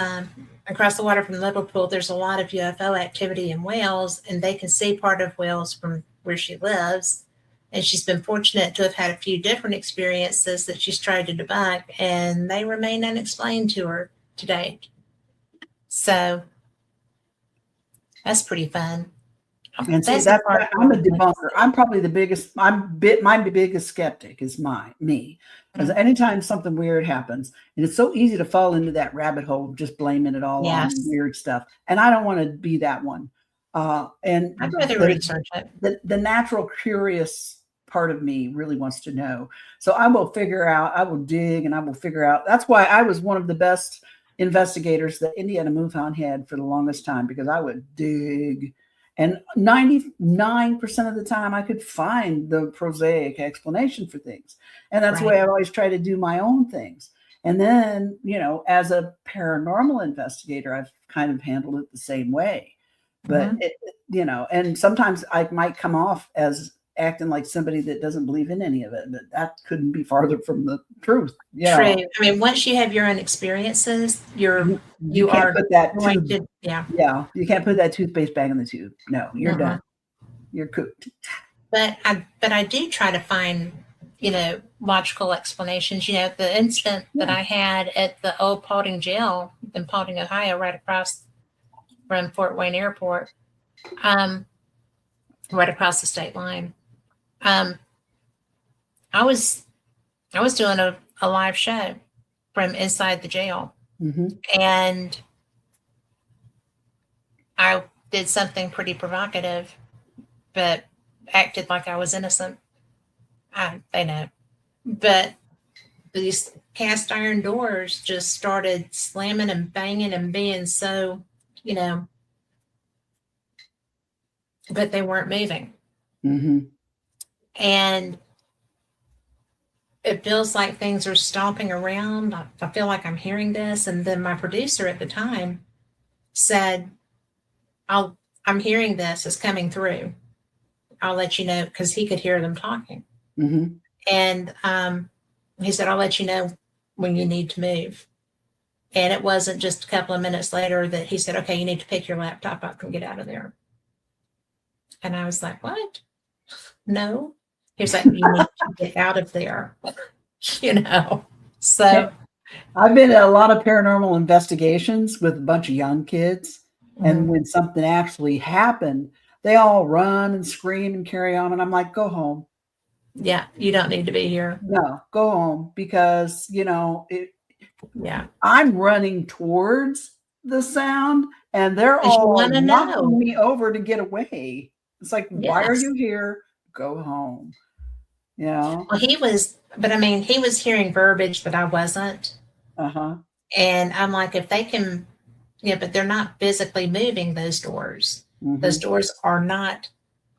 across the water from Liverpool. There's a lot of UFO activity in Wales, and they can see part of Wales from where she lives. And she's been fortunate to have had a few different experiences that she's tried to debunk, and they remain unexplained to her to date. So that's pretty fun. And see, I'm a debunker. I'm probably the biggest. My biggest skeptic is me, because anytime something weird happens, and it's so easy to fall into that rabbit hole of just blaming it all on weird stuff, and I don't want to be that one. And I'd rather research it. The natural curious part of me really wants to know. So I will dig, and I will figure out. That's why I was one of the best investigators that Indiana MUFON had for the longest time, because I would dig. And 99% of the time I could find the prosaic explanation for things. And that's the way I've always tried to do my own things. And then, you know, as a paranormal investigator, I've kind of handled it the same way. But, you know, and sometimes I might come off as acting like somebody that doesn't believe in any of it, but that couldn't be farther from the truth. Yeah. True. I mean, once you have your own experiences, you are put that going tube, you can't put that toothpaste back in the tube. No, you're done. You're cooked. But I do try to find, you know, logical explanations. You know, the incident that I had at the old Paulding jail in Paulding, Ohio, right across from Fort Wayne Airport, right across the state line. I was doing a live show from inside the jail, and I did something pretty provocative, but acted like I was innocent. They know, but these cast iron doors just started slamming and banging and being so, you know, but they weren't moving. And it feels like things are stomping around. I feel like I'm hearing this. And then my producer at the time said, I'm hearing this. It's coming through. I'll let you know, because he could hear them talking. And he said, I'll let you know when you need to move. And it wasn't just a couple of minutes later that he said, okay, you need to pick your laptop up and get out of there. And I was like, what? No. He was like, you need to get out of there. you know. So I've been at a lot of paranormal investigations with a bunch of young kids. And when something actually happened, they all run and scream and carry on. And I'm like, go home. Yeah, you don't need to be here. No, go home, because, you know, yeah, I'm running towards the sound and they're all knocking me over to get away. It's like, why are you here? Go home. You know? Well, he was hearing verbiage that I wasn't. And I'm like, if they can, but they're not physically moving those doors. Those doors are not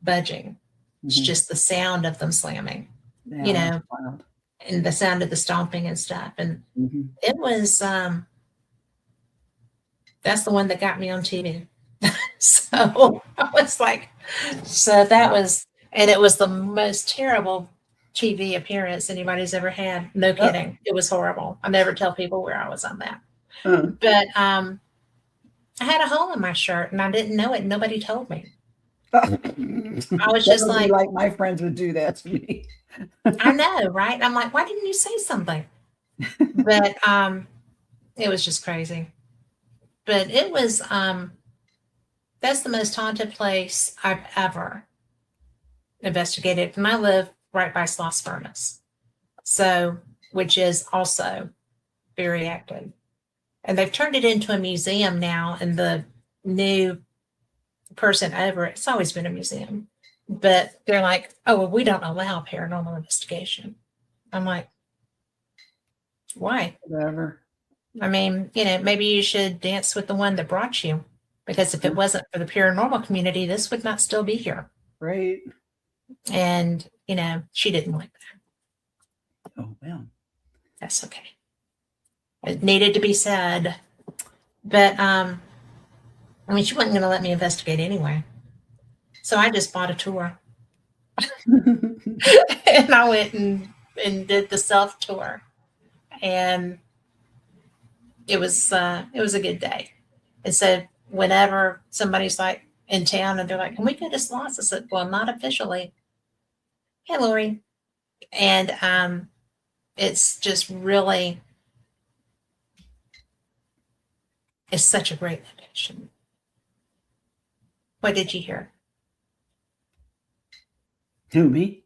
budging. It's just the sound of them slamming, you know, and the sound of the stomping and stuff. And it was, that's the one that got me on TV. So I was like, so that was, and it was the most terrible TV appearance anybody's ever had. No kidding. It was horrible. I never tell people where I was on that. But I had a hole in my shirt and I didn't know it. Nobody told me. I was just like my friends would do that to me. I know, right? I'm like, why didn't you say something? But it was just crazy. But it was that's the most haunted place I've ever investigated. And I live right by Sloss Furnace. So, which is also very active. And they've turned it into a museum now, and the new person over it's always been a museum. But they're like, oh, well, we don't allow paranormal investigation. I'm like, why? Whatever. I mean, maybe you should dance with the one that brought you, because if it wasn't for the paranormal community, this would not still be here. Right. And, she didn't like that. Oh, well. That's okay. It needed to be said. But, she wasn't going to let me investigate anyway. So I just bought a tour. And I went and did the self-tour. And it was a good day. And so whenever somebody's like in town and they're like, can we go to Sloss? I said, well, not officially. Hey, Lori. And it's just really, it's such a great location. What did you hear? Who, me?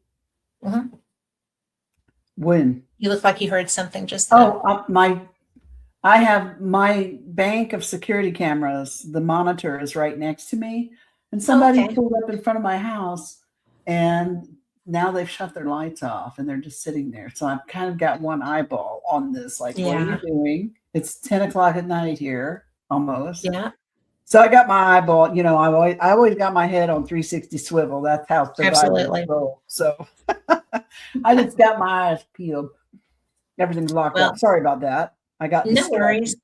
When? You look like you heard something just then. I have my bank of security cameras. The monitor is right next to me. And somebody pulled up in front of my house, and now they've shut their lights off and they're just sitting there. So I've kind of got one eyeball on this. Like, what are you doing? It's 10 o'clock at night here, almost. Yeah. So I got my eyeball, I always got my head on 360 swivel. That's how survivors roll. So I just got my eyes peeled. Everything's locked up. Sorry about that. I got no worries.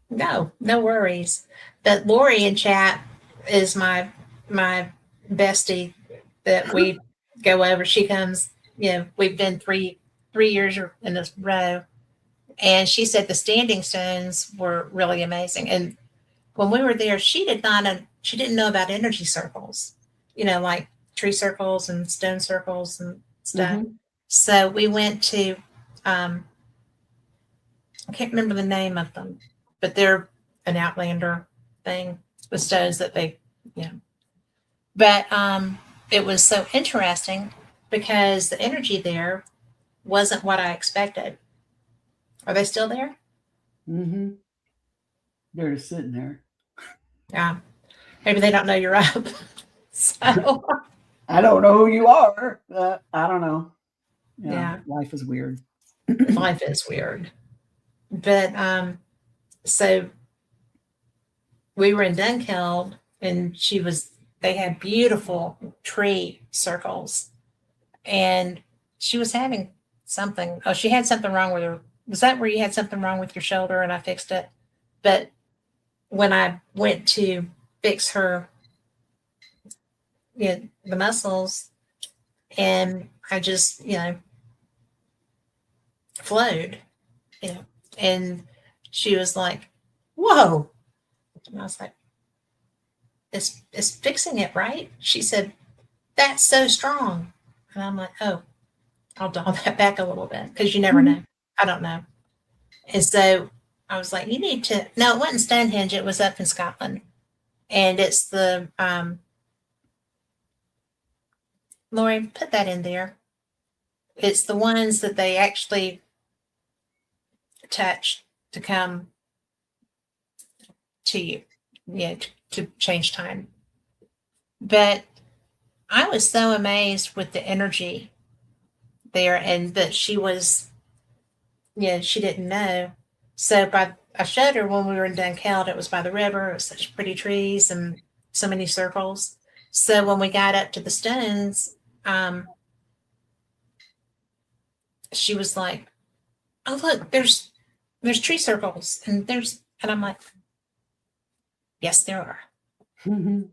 No worries. But Lori in chat is my bestie that we go over. She comes, we've been three years in a row. And she said the standing stones were really amazing. And when we were there, she didn't know about energy circles, like tree circles and stone circles and stuff. So we went to, I can't remember the name of them, but they're an Outlander thing with stones that they, But it was so interesting because the energy there wasn't what I expected. Are they still there? They're just sitting there. Yeah. Maybe they don't know you're up. So I don't know who you are. I don't know. Yeah. Life is weird. Life is weird. But so we were in Dunkeld, and they had beautiful tree circles, and she was having something. Oh, she had something wrong with her. Was that where you had something wrong with your shoulder and I fixed it? But when I went to fix her, the muscles, and I just, flowed, and she was like, whoa. And I was like, it's fixing it, right? She said, that's so strong. And I'm like, oh, I'll dial that back a little bit because you never know. I don't know. And so I was like, you need to, no, it wasn't Stonehenge. It was up in Scotland. And it's the, Lori, put that in there. It's the ones that they actually touch to come to you, to change time. But I was so amazed with the energy there, and that she was, she didn't know. So I showed her when we were in Dunkeld, it was by the river, it was such pretty trees and so many circles. So when we got up to the stones, she was like, oh, look, there's tree circles and I'm like, yes, there are. Mm-hmm.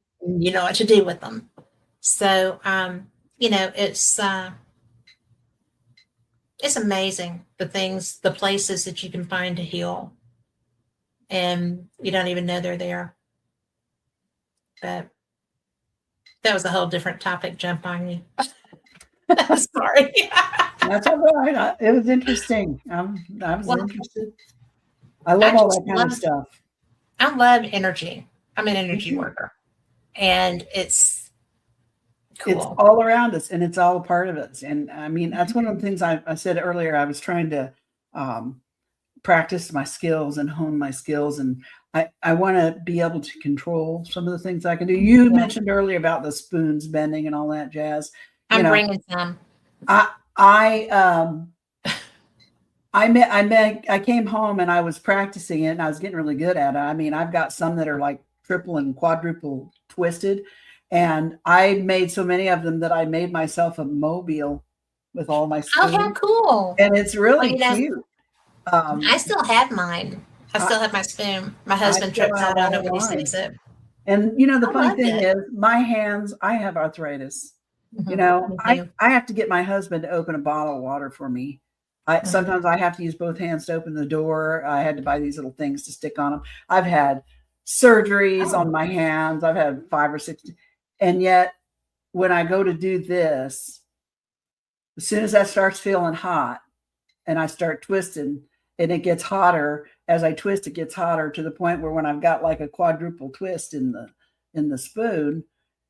You know what to do with them. So, it's amazing the places that you can find to heal, and you don't even know they're there. But that was a whole different topic. Jump on you. Sorry. That's all right. It was interesting. I was interested. I love all that kind of stuff. I love energy. I'm an energy worker, and it's cool. It's all around us, and it's all a part of us. And I mean, that's one of the things I said earlier. I was trying to practice my skills and hone my skills, and I want to be able to control some of the things I can do. You mentioned earlier about the spoons bending and all that jazz. I'm bringing some. I came home and I was practicing it, and I was getting really good at it. I mean, I've got some that are like triple and quadruple twisted, and I made so many of them that I made myself a mobile with all my spoons. Oh, how cool. And it's really cute. I still have mine. I still have my spoon. My husband trips out on it when he sees it. And the funny thing is, my hands, I have arthritis. I have to get my husband to open a bottle of water for me. Sometimes I have to use both hands to open the door. I had to buy these little things to stick on them. I've had surgeries on my hands. I've had 5 or 6. And yet when I go to do this, as soon as that starts feeling hot and I start twisting, and it gets hotter as I twist, it gets hotter to the point where when I've got like a quadruple twist in the spoon,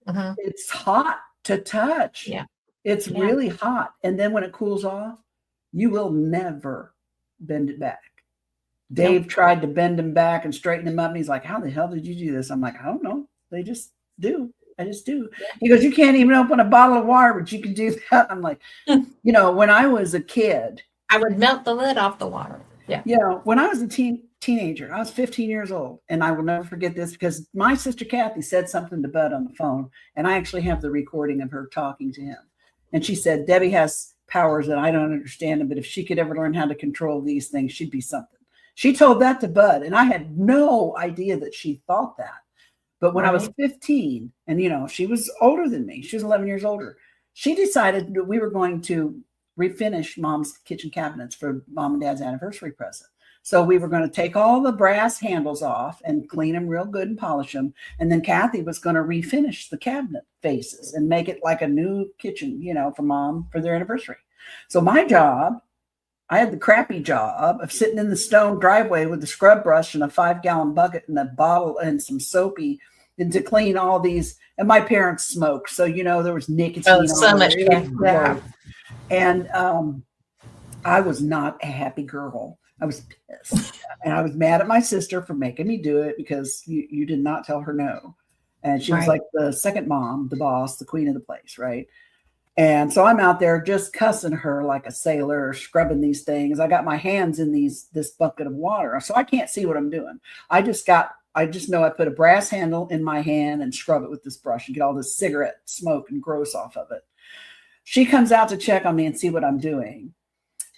it's hot to touch. Yeah. It's really hot. And then when it cools off, you will never bend it back. Dave tried to bend him back and straighten him up. And he's like, how the hell did you do this? I'm like, I don't know. They just do. I just do. He goes, you can't even open a bottle of water, but you can do that. I'm like, when I was a kid, I would melt the lid off the water. Yeah. When I was a teenager, I was 15 years old, and I will never forget this because my sister Kathie said something to Budd on the phone, and I actually have the recording of her talking to him. And she said, Debbie has powers that I don't understand, but if she could ever learn how to control these things, she'd be something. She told that to Budd, and I had no idea that she thought that. But when I was 15, and she was older than me, she was 11 years older, she decided that we were going to refinish Mom's kitchen cabinets for Mom and Dad's anniversary present. So we were going to take all the brass handles off and clean them real good and polish them. And then Kathie was going to refinish the cabinet faces and make it like a new kitchen, for Mom for their anniversary. So my job, I had the crappy job of sitting in the stone driveway with the scrub brush and a 5-gallon bucket and a bottle and some soapy and to clean all these. And my parents smoked. So, there was nicotine. Oh, so much. Yeah. And I was not a happy girl. I was pissed. And I was mad at my sister for making me do it because you did not tell her no. And she was like the second mom, the boss, the queen of the place, right? And so I'm out there just cussing her like a sailor, scrubbing these things. I got my hands in this bucket of water, so I can't see what I'm doing. I just know I put a brass handle in my hand and scrub it with this brush and get all this cigarette smoke and gross off of it. She comes out to check on me and see what I'm doing.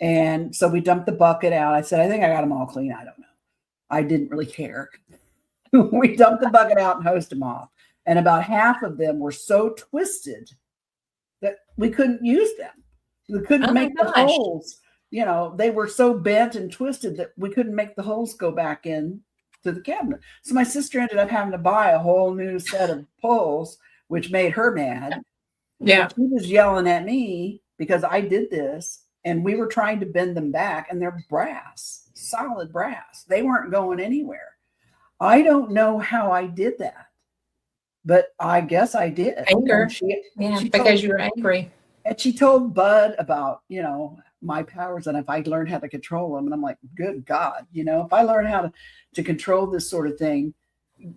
And so we dumped the bucket out. I said, I think I got them all clean. I don't know. I didn't really care. We dumped the bucket out and hosed them off. And about half of them were so twisted that we couldn't use them. We couldn't make the holes. They were so bent and twisted that we couldn't make the holes go back in to the cabinet. So my sister ended up having to buy a whole new set of poles, which made her mad. Yeah. She was yelling at me because I did this and we were trying to bend them back, and they're brass, solid brass. They weren't going anywhere. I don't know how I did that, but I guess I did. Anger. Because you were angry. And she told Budd about, my powers and if I learned how to control them. And I'm like, good God, if I learn how to control this sort of thing,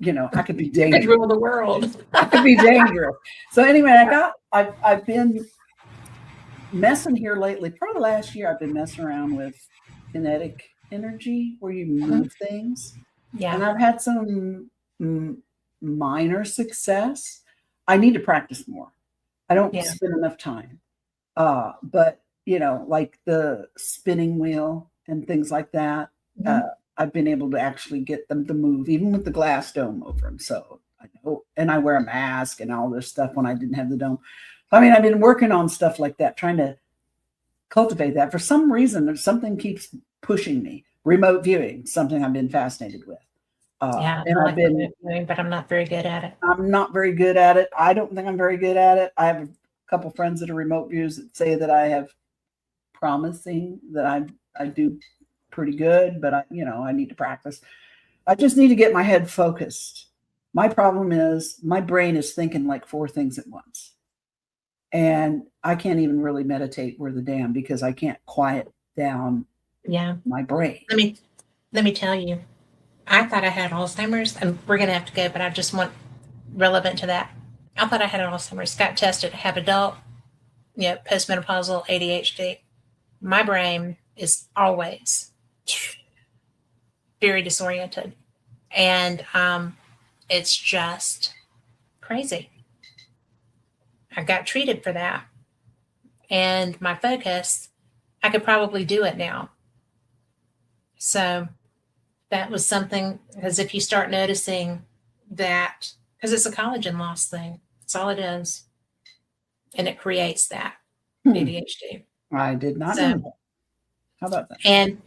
I could be dangerous. Rule the world. I could be dangerous. So anyway, I've been messing here lately. Probably last year, I've been messing around with kinetic energy where you move things. Yeah. And I've had some minor success. I need to practice more. I don't spend enough time. But like the spinning wheel and things like that, I've been able to actually get them to move, even with the glass dome over them. So I know, and I wear a mask and all this stuff when I didn't have the dome. I mean, I've been working on stuff like that, trying to cultivate that. For some reason, something keeps pushing me. Remote viewing, something I've been fascinated with. And I've been doing, but I'm not very good at it. I'm not very good at it. I don't think I'm very good at it. I have a couple friends that are remote viewers that say that I have promising, that I do pretty good, but I need to practice. I just need to get my head focused. My problem is my brain is thinking like 4 things at once. And I can't even really meditate worth a damn because I can't quiet down my brain. Let me tell you, I thought I had Alzheimer's, and we're going to have to go, but I just want relevant to that. I thought I had Alzheimer's, got tested, have adult, postmenopausal ADHD. My brain is always very disoriented, and it's just crazy. I got treated for that, and my focus, I could probably do it now. So that was something, because if you start noticing that, because it's a collagen loss thing, that's all it is, and it creates that ADHD. I did not know that. How about that?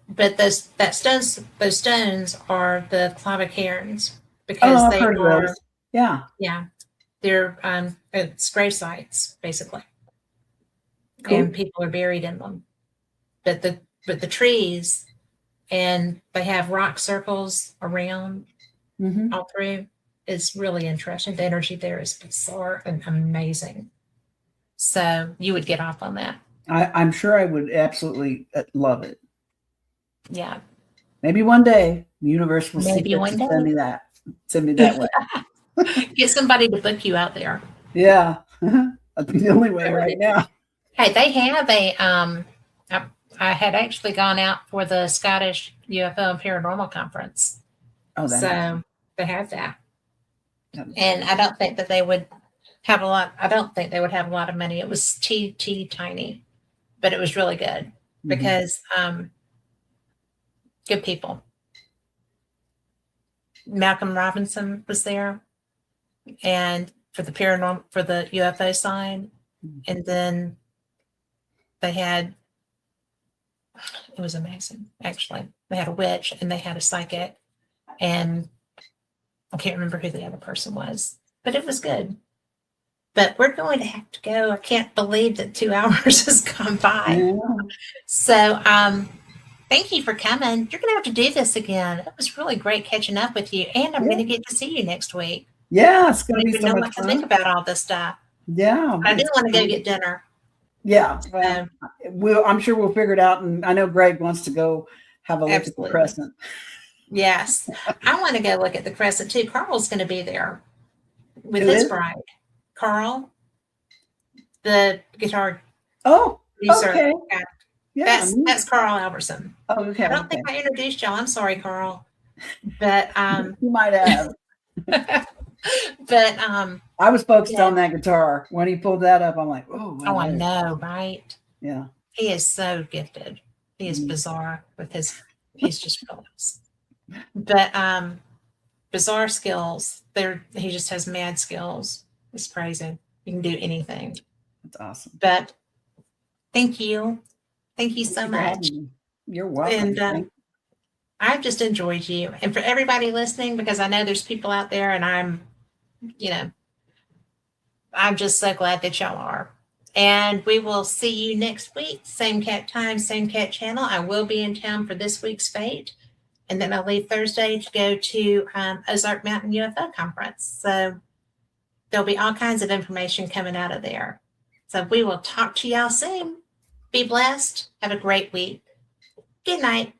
But those stones are the clavicairns, because they are, they're it's grave sites basically, and people are buried in them. But the trees, and they have rock circles around all through. It's really interesting. The energy there is bizarre and amazing. So you would get off on that. I'm sure I would absolutely love it. Yeah. Maybe one day the universe will send me that. Send me that way. Get somebody to book you out there. Yeah. That'd be the only way right now. Hey, they have I had actually gone out for the Scottish UFO and Paranormal Conference. Oh, so they have that. And I don't think that they would have a lot. I don't think they would have a lot of money. It was tiny, but it was really good because good people. Malcolm Robinson was there, and for the paranormal, for the UFO side, and then they had. It was amazing, actually. They had a witch and they had a psychic, and I can't remember who the other person was, but it was good. But we're going to have to go. I can't believe that 2 hours has gone by. Yeah. So thank you for coming. You're going to have to do this again. It was really great catching up with you, and I'm going to get to see you next week. Yeah, it's going to be so much fun. To think about all this stuff. Yeah. I do want to go get dinner. Yeah, I'm sure we'll figure it out. And I know Greg wants to go have a look at the Crescent. Yes, I want to go look at the Crescent too. Carl's going to be there with his bride. Carl, the guitar. Oh, okay. Yeah, that's Carl Albertson. Oh, okay. I don't think I introduced y'all. I'm sorry, Carl, but you might have. But I was focused on that guitar when he pulled that up. I'm like, oh, I know, right? Yeah, he is so gifted. He is bizarre with his. He's just brilliant. But bizarre skills. He just has mad skills. It's crazy. You can do anything. That's awesome. But thank you so much. You're welcome. And I've just enjoyed you, and for everybody listening, because I know there's people out there, and I'm just so glad that y'all are. And we will see you next week. Same cat time, same cat channel. I will be in town for this week's Fate. And then I'll leave Thursday to go to Ozark UFO Conference. So there'll be all kinds of information coming out of there. So we will talk to y'all soon. Be blessed. Have a great week. Good night.